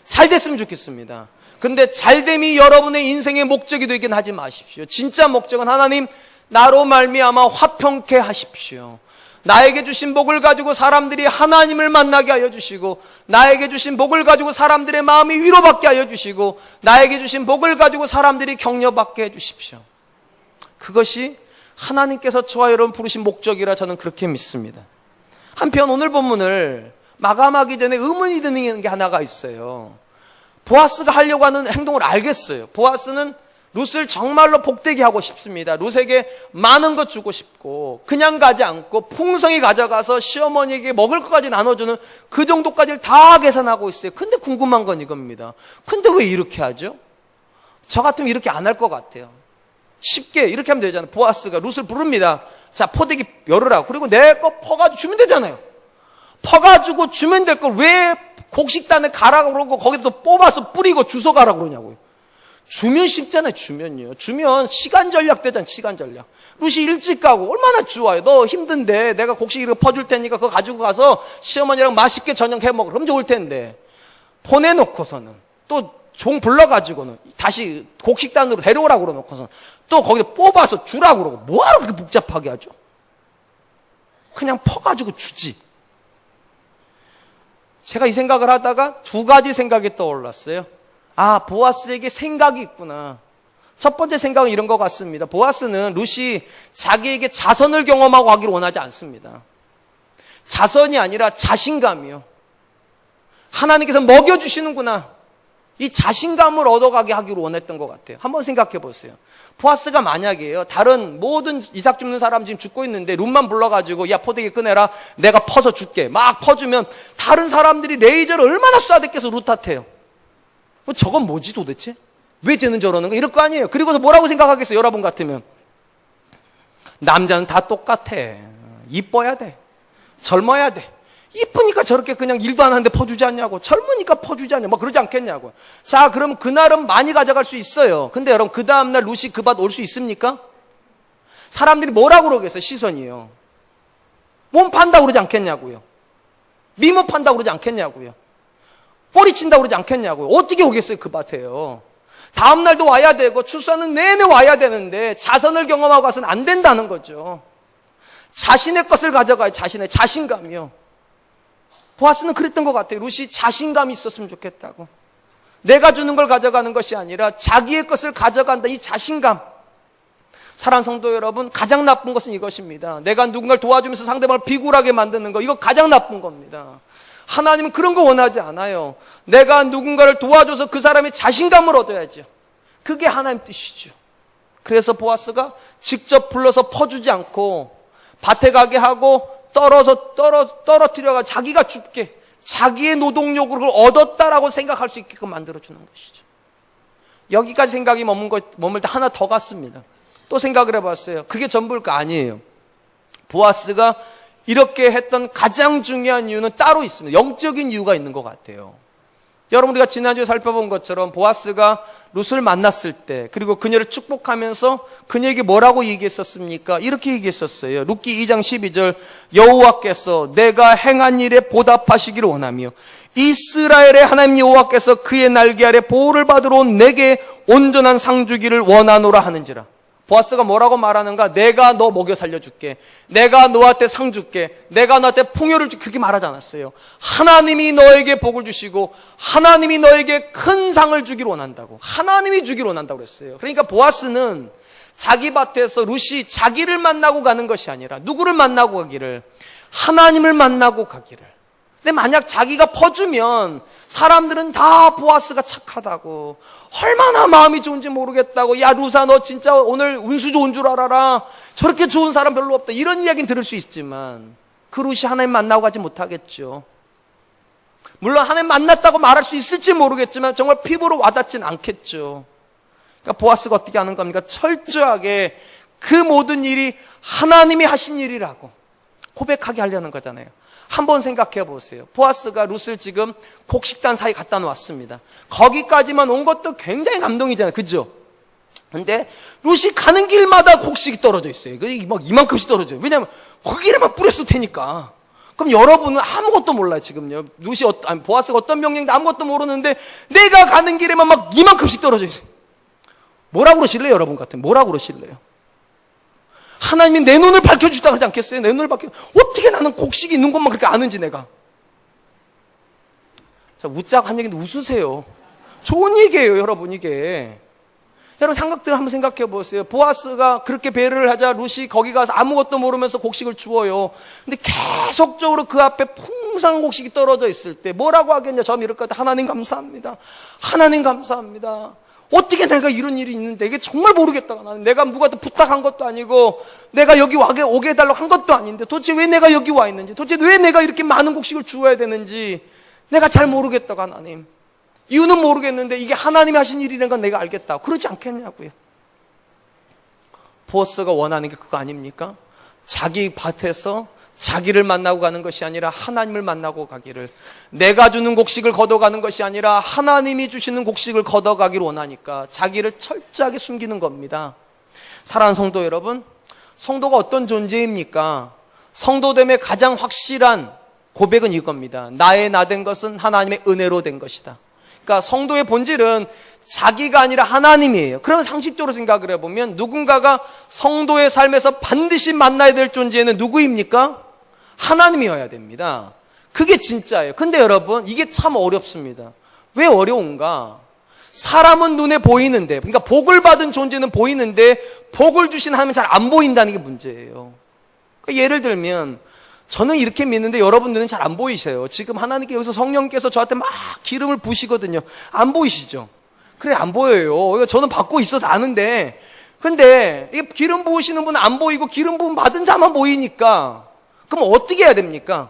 잘 됐으면 좋겠습니다. 그런데 잘됨이 여러분의 인생의 목적이 되긴 하지 마십시오. 진짜 목적은 하나님 나로 말미암아 화평케 하십시오. 나에게 주신 복을 가지고 사람들이 하나님을 만나게 하여 주시고, 나에게 주신 복을 가지고 사람들의 마음이 위로받게 하여 주시고, 나에게 주신 복을 가지고 사람들이 격려받게 해 주십시오. 그것이 하나님께서 저와 여러분 부르신 목적이라 저는 그렇게 믿습니다. 한편 오늘 본문을 마감하기 전에 의문이 드는 게 하나가 있어요. 보아스가 하려고 하는 행동을 알겠어요. 보아스는 룻을 정말로 복되게 하고 싶습니다. 룻에게 많은 것 주고 싶고, 그냥 가지 않고 풍성히 가져가서 시어머니에게 먹을 것까지 나눠주는 그 정도까지를 다 계산하고 있어요. 근데 궁금한 건 이겁니다. 근데 왜 이렇게 하죠? 저 같으면 이렇게 안 할 것 같아요. 쉽게 이렇게 하면 되잖아요. 보아스가 룻을 부릅니다. 자, 포대기 열으라고. 그리고 내 거 퍼가지고 주면 되잖아요. 퍼가지고 주면 될 걸 왜 곡식단에 가라고 그러고 거기서 또 뽑아서 뿌리고 주워 가라고 그러냐고요. 주면 쉽잖아요. 주면요. 주면 시간 전략 되잖아요. 시간 전략. 룻이 일찍 가고 얼마나 좋아요. 너 힘든데 내가 곡식 이렇게 퍼줄 테니까 그거 가지고 가서 시어머니랑 맛있게 저녁 해 먹어. 그럼 좋을 텐데 보내놓고서는 또 종 불러가지고는 다시 곡식단으로 데려오라고 그러놓고서 또 거기서 뽑아서 주라고 그러고 뭐하러 그렇게 복잡하게 하죠? 그냥 퍼가지고 주지. 제가 이 생각을 하다가 두 가지 생각이 떠올랐어요. 아, 보아스에게 생각이 있구나. 첫 번째 생각은 이런 것 같습니다. 보아스는 룻이 자기에게 자선을 경험하고 하기를 원하지 않습니다. 자선이 아니라 자신감이요. 하나님께서 먹여주시는구나. 이 자신감을 얻어가게 하기로 원했던 것 같아요. 한번 생각해 보세요. 보아스가 만약에요, 다른 모든 이삭 줍는 사람 지금 죽고 있는데 룻만 불러가지고 야 포대기 꺼내라, 내가 퍼서 줄게, 막 퍼주면 다른 사람들이 레이저를 얼마나 쏴댔겠어 룻한테요. 저건 뭐지 도대체? 왜 쟤는 저러는 거? 이럴 거 아니에요. 그리고서 뭐라고 생각하겠어요? 여러분 같으면 남자는 다 똑같아. 이뻐야 돼, 젊어야 돼. 이쁘니까 저렇게 그냥 일도 안 하는데 퍼주지 않냐고. 젊으니까 퍼주지 않냐, 뭐 그러지 않겠냐고. 자, 그럼 그날은 많이 가져갈 수 있어요. 근데 여러분 그 다음날 룻이 그 밭 올 수 있습니까? 사람들이 뭐라고 그러겠어요? 시선이요. 몸 판다고 그러지 않겠냐고요. 미모 판다고 그러지 않겠냐고요. 꼬리 친다고 그러지 않겠냐고요. 어떻게 오겠어요 그 밭에요. 다음날도 와야 되고 출소하는 내내 와야 되는데 자선을 경험하고 가서는 안 된다는 거죠. 자신의 것을 가져가요. 자신의 자신감이요. 보아스는 그랬던 것 같아요. 룻이 자신감이 있었으면 좋겠다고. 내가 주는 걸 가져가는 것이 아니라 자기의 것을 가져간다, 이 자신감. 사랑하는 성도 여러분, 가장 나쁜 것은 이것입니다. 내가 누군가를 도와주면서 상대방을 비굴하게 만드는 거, 이거 가장 나쁜 겁니다. 하나님은 그런 거 원하지 않아요. 내가 누군가를 도와줘서 그 사람의 자신감을 얻어야죠. 그게 하나님 뜻이죠. 그래서 보아스가 직접 불러서 퍼주지 않고 밭에 가게 하고 떨어뜨려가 자기가 죽게, 자기의 노동력으로 그걸 얻었다라고 생각할 수 있게끔 만들어주는 것이죠. 여기까지 생각이 머물 때 하나 더 갔습니다. 또 생각을 해봤어요. 그게 전부일 거 아니에요. 보아스가 이렇게 했던 가장 중요한 이유는 따로 있습니다. 영적인 이유가 있는 것 같아요. 여러분, 우리가 지난주에 살펴본 것처럼 보아스가 룻을 만났을 때, 그리고 그녀를 축복하면서 그녀에게 뭐라고 얘기했었습니까? 이렇게 얘기했었어요. 룻기 2장 12절, 여호와께서 내가 행한 일에 보답하시기를 원하며 이스라엘의 하나님 여호와께서 그의 날개 아래 보호를 받으러 온 내게 온전한 상 주기를 원하노라 하는지라. 보아스가 뭐라고 말하는가? 내가 너 먹여 살려줄게, 내가 너한테 상 줄게, 내가 너한테 풍요를 줄게, 그렇게 말하지 않았어요. 하나님이 너에게 복을 주시고 하나님이 너에게 큰 상을 주기를 원한다고, 하나님이 주기를 원한다고 그랬어요. 그러니까 보아스는 자기 밭에서 룻이 자기를 만나고 가는 것이 아니라 누구를 만나고 가기를? 하나님을 만나고 가기를. 근데 만약 자기가 퍼주면 사람들은 다 보아스가 착하다고, 얼마나 마음이 좋은지 모르겠다고, 야 루사 너 진짜 오늘 운수 좋은 줄 알아라, 저렇게 좋은 사람 별로 없다, 이런 이야기는 들을 수 있지만 그 룻이 하나님 만나고 가지 못하겠죠. 물론 하나님 만났다고 말할 수 있을지 모르겠지만 정말 피부로 와닿진 않겠죠. 그러니까 보아스가 어떻게 하는 겁니까? 철저하게 그 모든 일이 하나님이 하신 일이라고 고백하게 하려는 거잖아요. 한번 생각해 보세요. 보아스가 룻을 지금 곡식단 사이 갖다 놓았습니다. 거기까지만 온 것도 굉장히 감동이잖아요. 그죠? 근데 룻이 가는 길마다 곡식이 떨어져 있어요. 막 이만큼씩 떨어져요. 왜냐하면 거기에만 뿌렸을 테니까. 그럼 여러분은 아무것도 몰라요. 지금요, 보아스가 어떤 명령인지 아무것도 모르는데 내가 가는 길에만 막 이만큼씩 떨어져 있어요. 뭐라고 그러실래요? 여러분 같으면 뭐라고 그러실래요? 하나님이 내 눈을 밝혀주시다 하지 않겠어요? 내 눈을 어떻게 나는 곡식이 있는 것만 그렇게 아는지 내가. 자, 웃자고 한 얘기인데 웃으세요. 좋은 얘기예요, 여러분. 이게 여러분 한번 생각해 보세요. 보아스가 그렇게 배려를 하자 룻이 거기 가서 아무것도 모르면서 곡식을 주어요. 근데 계속적으로 그 앞에 풍성한 곡식이 떨어져 있을 때 뭐라고 하겠냐? 저는 이럴 것 같아요. 하나님 감사합니다, 하나님 감사합니다. 어떻게 내가 이런 일이 있는데, 이게 정말 모르겠다. 나는 내가 누구한테 부탁한 것도 아니고 내가 여기 오게 해달라고 한 것도 아닌데 도대체 왜 내가 여기 와 있는지, 도대체 왜 내가 이렇게 많은 곡식을 주어야 되는지 내가 잘 모르겠다. 하나님, 이유는 모르겠는데 이게 하나님이 하신 일이라는 건 내가 알겠다. 그러지 않겠냐고요. 보아스가 원하는 게 그거 아닙니까? 자기 밭에서 자기를 만나고 가는 것이 아니라 하나님을 만나고 가기를, 내가 주는 곡식을 걷어가는 것이 아니라 하나님이 주시는 곡식을 걷어가기를 원하니까 자기를 철저하게 숨기는 겁니다. 사랑하는 성도 여러분, 성도가 어떤 존재입니까? 성도됨의 가장 확실한 고백은 이겁니다. 나의 나 된 것은 하나님의 은혜로 된 것이다. 그러니까 성도의 본질은 자기가 아니라 하나님이에요. 그러면 상식적으로 생각을 해보면 누군가가 성도의 삶에서 반드시 만나야 될 존재는 누구입니까? 하나님이어야 됩니다. 그게 진짜예요. 근데 여러분, 이게 참 어렵습니다. 왜 어려운가? 사람은 눈에 보이는데, 그러니까 복을 받은 존재는 보이는데 복을 주신 하나님은 잘 안 보인다는 게 문제예요. 그러니까 예를 들면 저는 이렇게 믿는데 여러분 눈은 잘 안 보이세요. 지금 하나님께 여기서 성령께서 저한테 막 기름을 부으시거든요. 안 보이시죠? 그래, 안 보여요. 저는 받고 있어도 아는데. 근데 이 기름 부으시는 분은 안 보이고 기름 부음 받은 자만 보이니까 그럼 어떻게 해야 됩니까?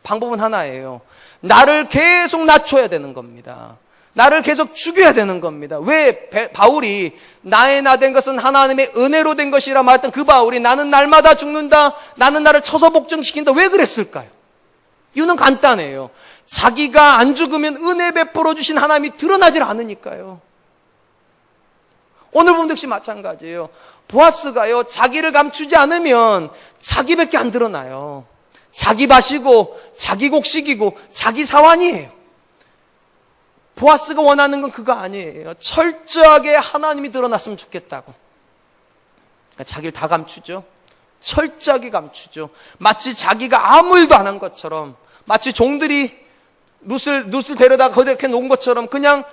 방법은 하나예요. 나를 계속 낮춰야 되는 겁니다. 나를 계속 죽여야 되는 겁니다. 왜 바울이 나의 나 된 것은 하나님의 은혜로 된 것이라 말했던 그 바울이 나는 날마다 죽는다, 나는 나를 쳐서 복종시킨다, 왜 그랬을까요? 이유는 간단해요. 자기가 안 죽으면 은혜 베풀어 주신 하나님이 드러나질 않으니까요. 오늘 본도 역시 마찬가지예요. 보아스가요, 자기를 감추지 않으면 자기밖에 안 드러나요. 자기 밭이고 자기 곡식이고 자기 사환이에요. 보아스가 원하는 건 그거 아니에요. 철저하게 하나님이 드러났으면 좋겠다고. 그러니까 자기를 다 감추죠. 철저하게 감추죠. 마치 자기가 아무 일도 안 한 것처럼, 마치 종들이 룻을 데려다가 거기에 놓은 것처럼, 그냥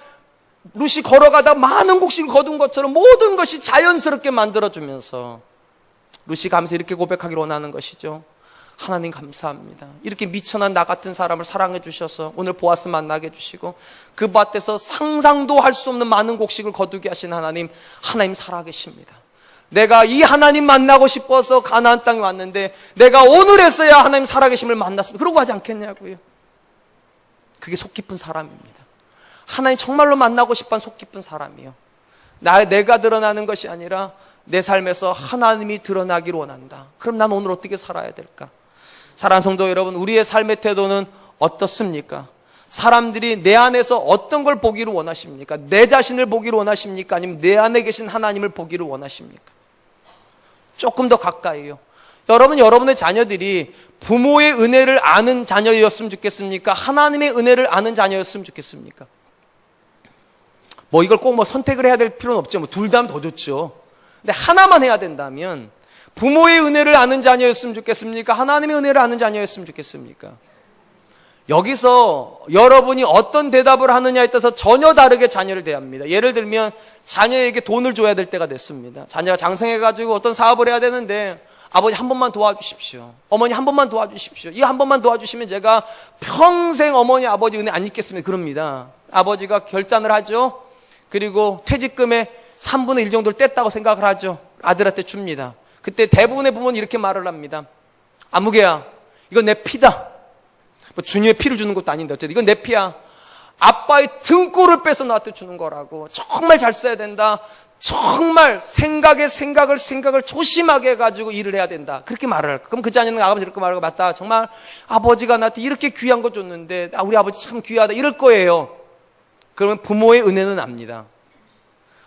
룻이 걸어가다 많은 곡식을 거둔 것처럼 모든 것이 자연스럽게 만들어주면서 룻이 감사 이렇게 고백하기를 원하는 것이죠. 하나님 감사합니다. 이렇게 미천한 나 같은 사람을 사랑해 주셔서 오늘 보아스 만나게 해주시고 그 밭에서 상상도 할 수 없는 많은 곡식을 거두게 하신 하나님 살아계십니다. 내가 이 하나님 만나고 싶어서 가나안 땅에 왔는데 내가 오늘에서야 하나님 살아계심을 만났습니다. 그러고 하지 않겠냐고요. 그게 속 깊은 사람입니다. 하나님 정말로 만나고 싶은 속 깊은 사람이요. 내가 드러나는 것이 아니라 내 삶에서 하나님이 드러나기를 원한다. 그럼 난 오늘 어떻게 살아야 될까? 사랑하는 성도 여러분, 우리의 삶의 태도는 어떻습니까? 사람들이 내 안에서 어떤 걸 보기를 원하십니까? 내 자신을 보기를 원하십니까? 아니면 내 안에 계신 하나님을 보기를 원하십니까? 조금 더 가까이요. 여러분의 자녀들이 부모의 은혜를 아는 자녀였으면 좋겠습니까? 하나님의 은혜를 아는 자녀였으면 좋겠습니까? 이걸 꼭 선택을 해야 될 필요는 없죠. 둘 다 하면 더 좋죠. 근데 하나만 해야 된다면 부모의 은혜를 아는 자녀였으면 좋겠습니까? 하나님의 은혜를 아는 자녀였으면 좋겠습니까? 여기서 여러분이 어떤 대답을 하느냐에 따라서 전혀 다르게 자녀를 대합니다. 예를 들면 자녀에게 돈을 줘야 될 때가 됐습니다. 자녀가 장성해가지고 어떤 사업을 해야 되는데 아버지 한 번만 도와주십시오. 어머니 한 번만 도와주십시오. 이거 한 번만 도와주시면 제가 평생 어머니 아버지 은혜 안 잊겠습니다. 그럽니다. 아버지가 결단을 하죠. 그리고 퇴직금의 3분의 1 정도를 뗐다고 생각을 하죠. 아들한테 줍니다. 그때 대부분의 부모는 이렇게 말을 합니다. 아무개야, 이건 내 피다. 주님의 피를 주는 것도 아닌데 어쨌든 이건 내 피야. 아빠의 등골을 빼서 나한테 주는 거라고. 정말 잘 써야 된다. 정말 생각을 조심하게 해가지고 일을 해야 된다. 그렇게 말을 할까? 그럼 그 자녀는 아버지 이렇게 말하고, 맞다. 정말 아버지가 나한테 이렇게 귀한 거 줬는데 우리 아버지 참 귀하다. 이럴 거예요. 그러면 부모의 은혜는 압니다.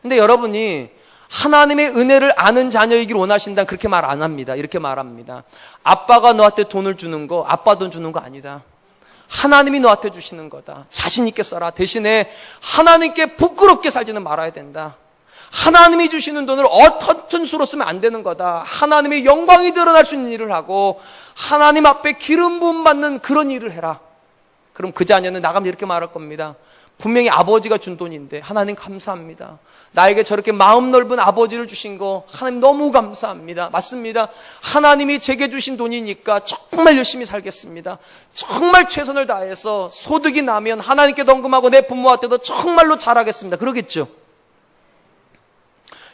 근데 여러분이 하나님의 은혜를 아는 자녀이기를 원하신다면 그렇게 말 안 합니다. 이렇게 말합니다. 아빠가 너한테 돈을 주는 거 아빠 돈 주는 거 아니다. 하나님이 너한테 주시는 거다. 자신 있게 써라. 대신에 하나님께 부끄럽게 살지는 말아야 된다. 하나님이 주시는 돈을 어떤 수로 쓰면 안 되는 거다. 하나님의 영광이 드러날 수 있는 일을 하고 하나님 앞에 기름 부음 받는 그런 일을 해라. 그럼 그 자녀는 나가면 이렇게 말할 겁니다. 분명히 아버지가 준 돈인데 하나님 감사합니다. 나에게 저렇게 마음 넓은 아버지를 주신 거 하나님 너무 감사합니다. 맞습니다. 하나님이 제게 주신 돈이니까 정말 열심히 살겠습니다. 정말 최선을 다해서 소득이 나면 하나님께 헌금하고 내 부모한테도 정말로 잘하겠습니다. 그러겠죠.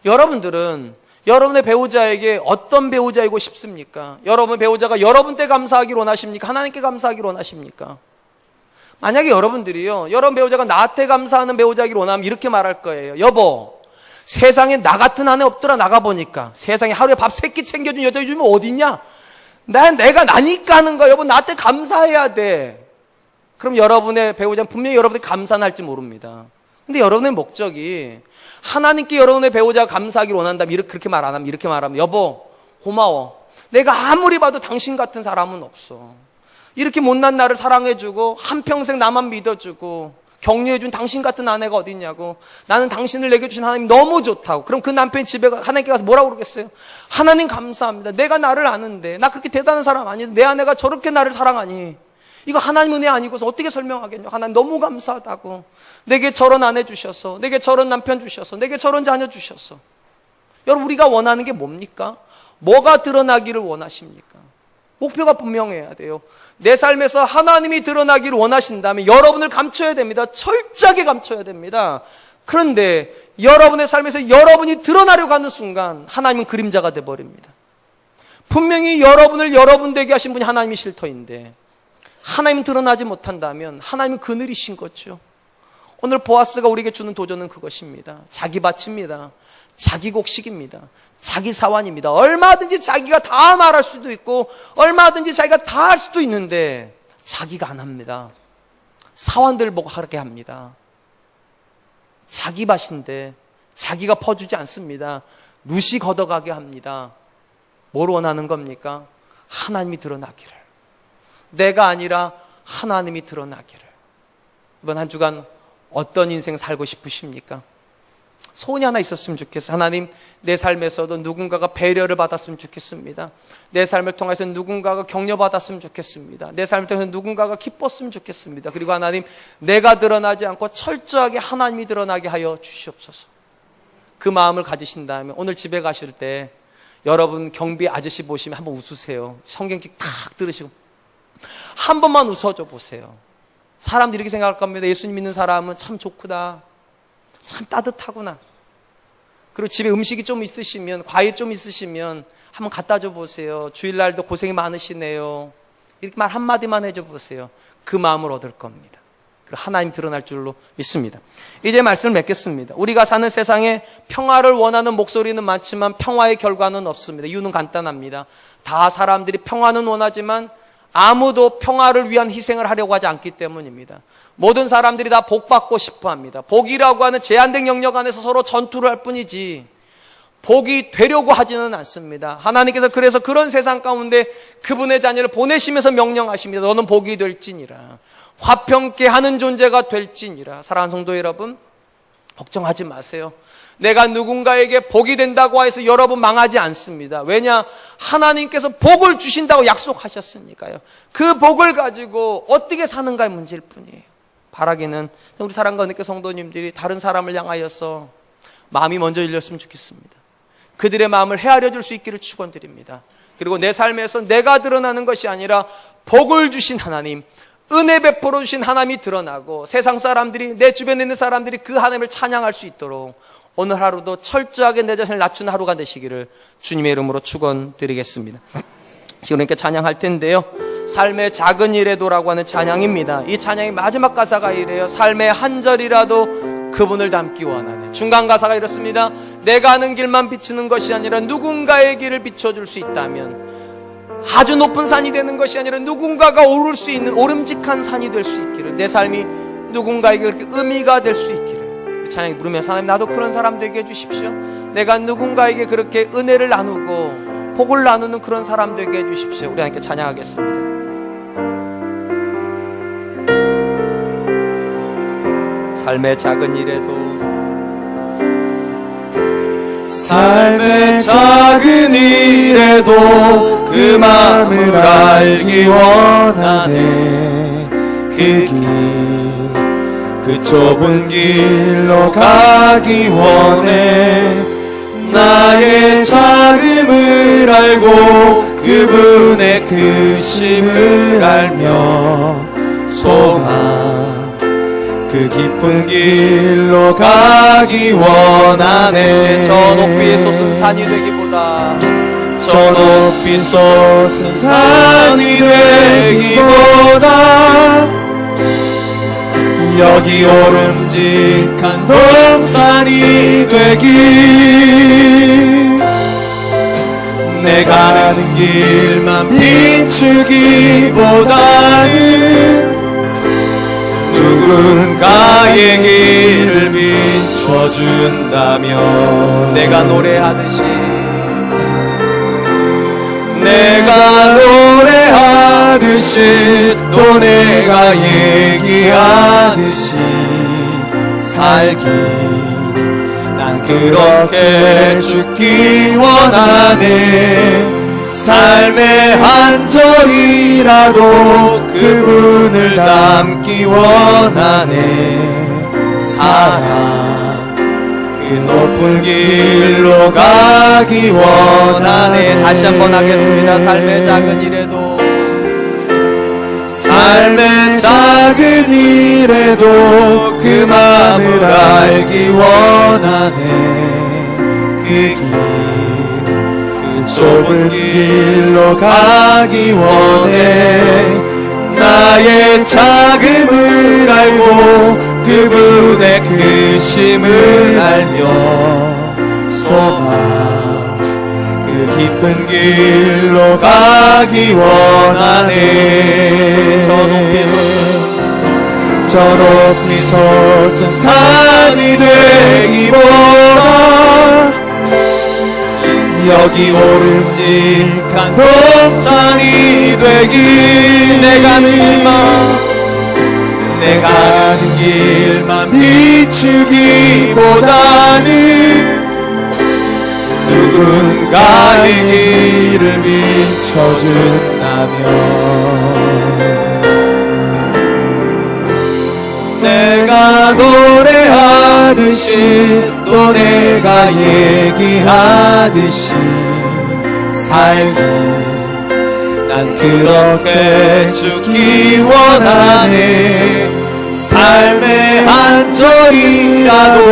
여러분들은 여러분의 배우자에게 어떤 배우자이고 싶습니까? 여러분의 배우자가 여러분께 감사하기를 원하십니까? 하나님께 감사하기를 원하십니까? 만약에 여러분들이요, 여러분 배우자가 나한테 감사하는 배우자이기를 원하면 이렇게 말할 거예요. 여보, 세상에 나 같은 아내 없더라. 나가보니까 세상에 하루에 밥 3끼 챙겨준 여자 요즘에 어디 있냐? 내가 나니까 하는 거야. 여보, 나한테 감사해야 돼. 그럼 여러분의 배우자는 분명히 여러분에게 감사는 할지 모릅니다. 근데 여러분의 목적이 하나님께 여러분의 배우자가 감사하기를 원한다면 그렇게 말 안 하면 이렇게 말하면, 여보 고마워. 내가 아무리 봐도 당신 같은 사람은 없어. 이렇게 못난 나를 사랑해주고 한평생 나만 믿어주고 격려해준 당신 같은 아내가 어디 있냐고. 나는 당신을 내게 주신 하나님 너무 좋다고. 그럼 그 남편이 집에 하나님께 가서 뭐라고 그러겠어요? 하나님 감사합니다. 내가 나를 아는데 나 그렇게 대단한 사람 아닌데 내 아내가 저렇게 나를 사랑하니 이거 하나님 은혜 아니고서 어떻게 설명하겠냐. 하나님 너무 감사하다고. 내게 저런 아내 주셔서, 내게 저런 남편 주셔서, 내게 저런 자녀 주셔서. 여러분, 우리가 원하는 게 뭡니까? 뭐가 드러나기를 원하십니까? 목표가 분명해야 돼요. 내 삶에서 하나님이 드러나기를 원하신다면 여러분을 감춰야 됩니다. 철저하게 감춰야 됩니다. 그런데 여러분의 삶에서 여러분이 드러나려고 하는 순간 하나님은 그림자가 돼버립니다. 분명히 여러분을 여러분 되게 하신 분이 하나님이실 터인데 하나님은 드러나지 못한다면 하나님은 그늘이신 거죠. 오늘 보아스가 우리에게 주는 도전은 그것입니다. 자기 바칩니다. 자기 곡식입니다. 자기 사환입니다. 얼마든지 자기가 다 말할 수도 있고 얼마든지 자기가 다 할 수도 있는데 자기가 안 합니다. 사환들 보고 하게 합니다. 자기 밭인데 자기가 퍼주지 않습니다. 루시 걷어가게 합니다. 뭘 원하는 겁니까? 하나님이 드러나기를. 내가 아니라 하나님이 드러나기를. 이번 한 주간 어떤 인생 살고 싶으십니까? 소원이 하나 있었으면 좋겠어요. 하나님, 내 삶에서도 누군가가 배려를 받았으면 좋겠습니다. 내 삶을 통해서 누군가가 격려받았으면 좋겠습니다. 내 삶을 통해서 누군가가 기뻤으면 좋겠습니다. 그리고 하나님, 내가 드러나지 않고 철저하게 하나님이 드러나게 하여 주시옵소서. 그 마음을 가지신다면 오늘 집에 가실 때 여러분 경비 아저씨 보시면 한번 웃으세요. 성경책 탁 들으시고 한 번만 웃어줘 보세요. 사람들이 이렇게 생각할 겁니다. 예수님 믿는 사람은 참 좋구나, 참 따뜻하구나. 그리고 집에 음식이 좀 있으시면, 과일 좀 있으시면 한번 갖다 줘 보세요. 주일날도 고생이 많으시네요. 이렇게 말 한마디만 해줘 보세요. 그 마음을 얻을 겁니다. 그리고 하나님 드러날 줄로 믿습니다. 이제 말씀을 맺겠습니다. 우리가 사는 세상에 평화를 원하는 목소리는 많지만 평화의 결과는 없습니다. 이유는 간단합니다. 다 사람들이 평화는 원하지만 아무도 평화를 위한 희생을 하려고 하지 않기 때문입니다. 모든 사람들이 다 복받고 싶어 합니다. 복이라고 하는 제한된 영역 안에서 서로 전투를 할 뿐이지 복이 되려고 하지는 않습니다. 하나님께서 그래서 그런 세상 가운데 그분의 자녀를 보내시면서 명령하십니다. 너는 복이 될지니라, 화평케 하는 존재가 될지니라. 사랑하는 성도 여러분, 걱정하지 마세요. 내가 누군가에게 복이 된다고 해서 여러분 망하지 않습니다. 왜냐? 하나님께서 복을 주신다고 약속하셨으니까요. 그 복을 가지고 어떻게 사는가의 문제일 뿐이에요. 바라기는 우리 사랑과 은혜교 성도님들이 다른 사람을 향하여서 마음이 먼저 열렸으면 좋겠습니다. 그들의 마음을 헤아려 줄 수 있기를 축원드립니다. 그리고 내 삶에서 내가 드러나는 것이 아니라 복을 주신 하나님, 은혜 베풀어 주신 하나님이 드러나고 세상 사람들이, 내 주변에 있는 사람들이 그 하나님을 찬양할 수 있도록 오늘 하루도 철저하게 내 자신을 낮추는 하루가 되시기를 주님의 이름으로 축원드리겠습니다. 지금 이렇게 찬양할 텐데요, 삶의 작은 일에도라고 하는 찬양입니다. 이 찬양의 마지막 가사가 이래요. 삶의 한 절이라도 그분을 닮기 원하네. 중간 가사가 이렇습니다. 내가 아는 길만 비추는 것이 아니라 누군가의 길을 비춰줄 수 있다면, 아주 높은 산이 되는 것이 아니라 누군가가 오를 수 있는 오름직한 산이 될 수 있기를, 내 삶이 누군가에게 그렇게 의미가 될 수 있기를 찬양이 부르면서 하나님, 나도 그런 사람 되게 해주십시오. 내가 누군가에게 그렇게 은혜를 나누고 복을 나누는 그런 사람 되게 해주십시오. 우리 함께 찬양하겠습니다. 삶의 작은 일에도, 삶의 작은 일에도 그 마음을 알기 원하네. 그 길, 그 좁은 길로 가기 원해. 나의 작음을 알고 그분의 크심을 알며 소망, 그 깊은 길로 가기 원하네. 저 높이 솟은 산이 되기보다, 저 높이 솟은 산이 되기보다 여기 오름직한 동산이 되길, 내가 가는 길만 비추기보다는 누군가의 길을 비춰준다면, 내가 노래하듯이, 내가 노래하듯이 또 내가 얘기하듯이 살기 난 그렇게 죽기 원하네. 삶의 한 절이라도 그분을 닮기 원하네. 사랑 그 높은 길로 가기 원하네. 다시 한번 하겠습니다. 삶의 작은 일에도 삶의 작은 일에도 그 마음을 알기 원하네. 그 좁은 길로 가기 원해. 나의 작음을 알고 그분의 크심을 알며 소망 그 깊은 길로 가기 원하네. 저 높이 솟은 산이 되기보다 여기 오름직한 동산이 되기. 내가 가는 길만 비추기보다는 누군가의 길을 비춰준다면 내가 노래하듯이 또 내가 얘기하듯이 살기 난 그렇게 죽기 원하네. 삶의 한 절이라도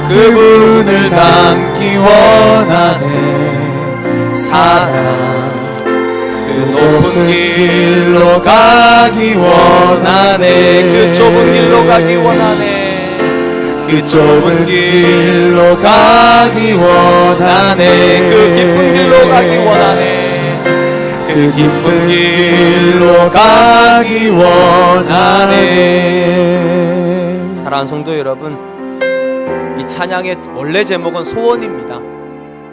그분을 닮기 원하네. 사랑 그 높은 길로 가기 원하네. 그 좁은 길로 가기 원하네. 그 좁은 길로 가기 원하네. 그 깊은 길로 가기 원하네. 그 깊은 길로 가기 원하네. 사랑하는 성도 여러분, 이 찬양의 원래 제목은 소원입니다.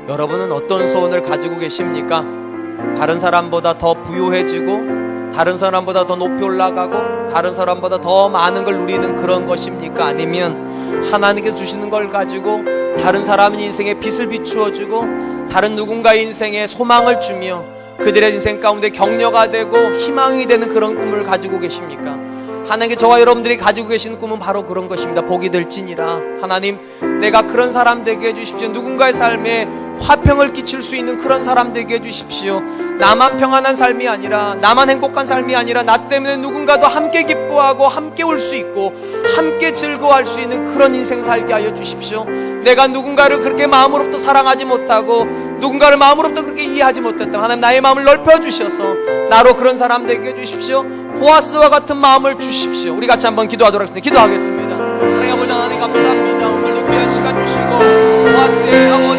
여러분은 어떤 소원을 가지고 계십니까? 다른 사람보다 더 부유해지고, 다른 사람보다 더 높이 올라가고, 다른 사람보다 더 많은 걸 누리는 그런 것입니까? 아니면 하나님께서 주시는 걸 가지고 다른 사람 인생에 빛을 비추어주고 다른 누군가의 인생에 소망을 주며 그들의 인생 가운데 격려가 되고 희망이 되는 그런 꿈을 가지고 계십니까? 하나님께 저와 여러분들이 가지고 계시는 꿈은 바로 그런 것입니다. 복이 될지니라. 하나님, 내가 그런 사람 되게 해주십시오. 누군가의 삶에 화평을 끼칠 수 있는 그런 사람 되게 해주십시오. 나만 평안한 삶이 아니라, 나만 행복한 삶이 아니라 나 때문에 누군가도 함께 기뻐하고 함께 울 수 있고 함께 즐거워할 수 있는 그런 인생 살게 하여 주십시오. 내가 누군가를 그렇게 마음으로부터 사랑하지 못하고 누군가를 마음으로부터 그렇게 이해하지 못했다면 하나님, 나의 마음을 넓혀주셔서 나로 그런 사람 되게 해주십시오. 보아스와 같은 마음을 주십시오. 우리 같이 한번 기도하도록 하겠습니다. 기도하겠습니다. 하나님 아버지, 하나님 감사합니다. 오늘 귀한 시간 주시고 보아스의 아버지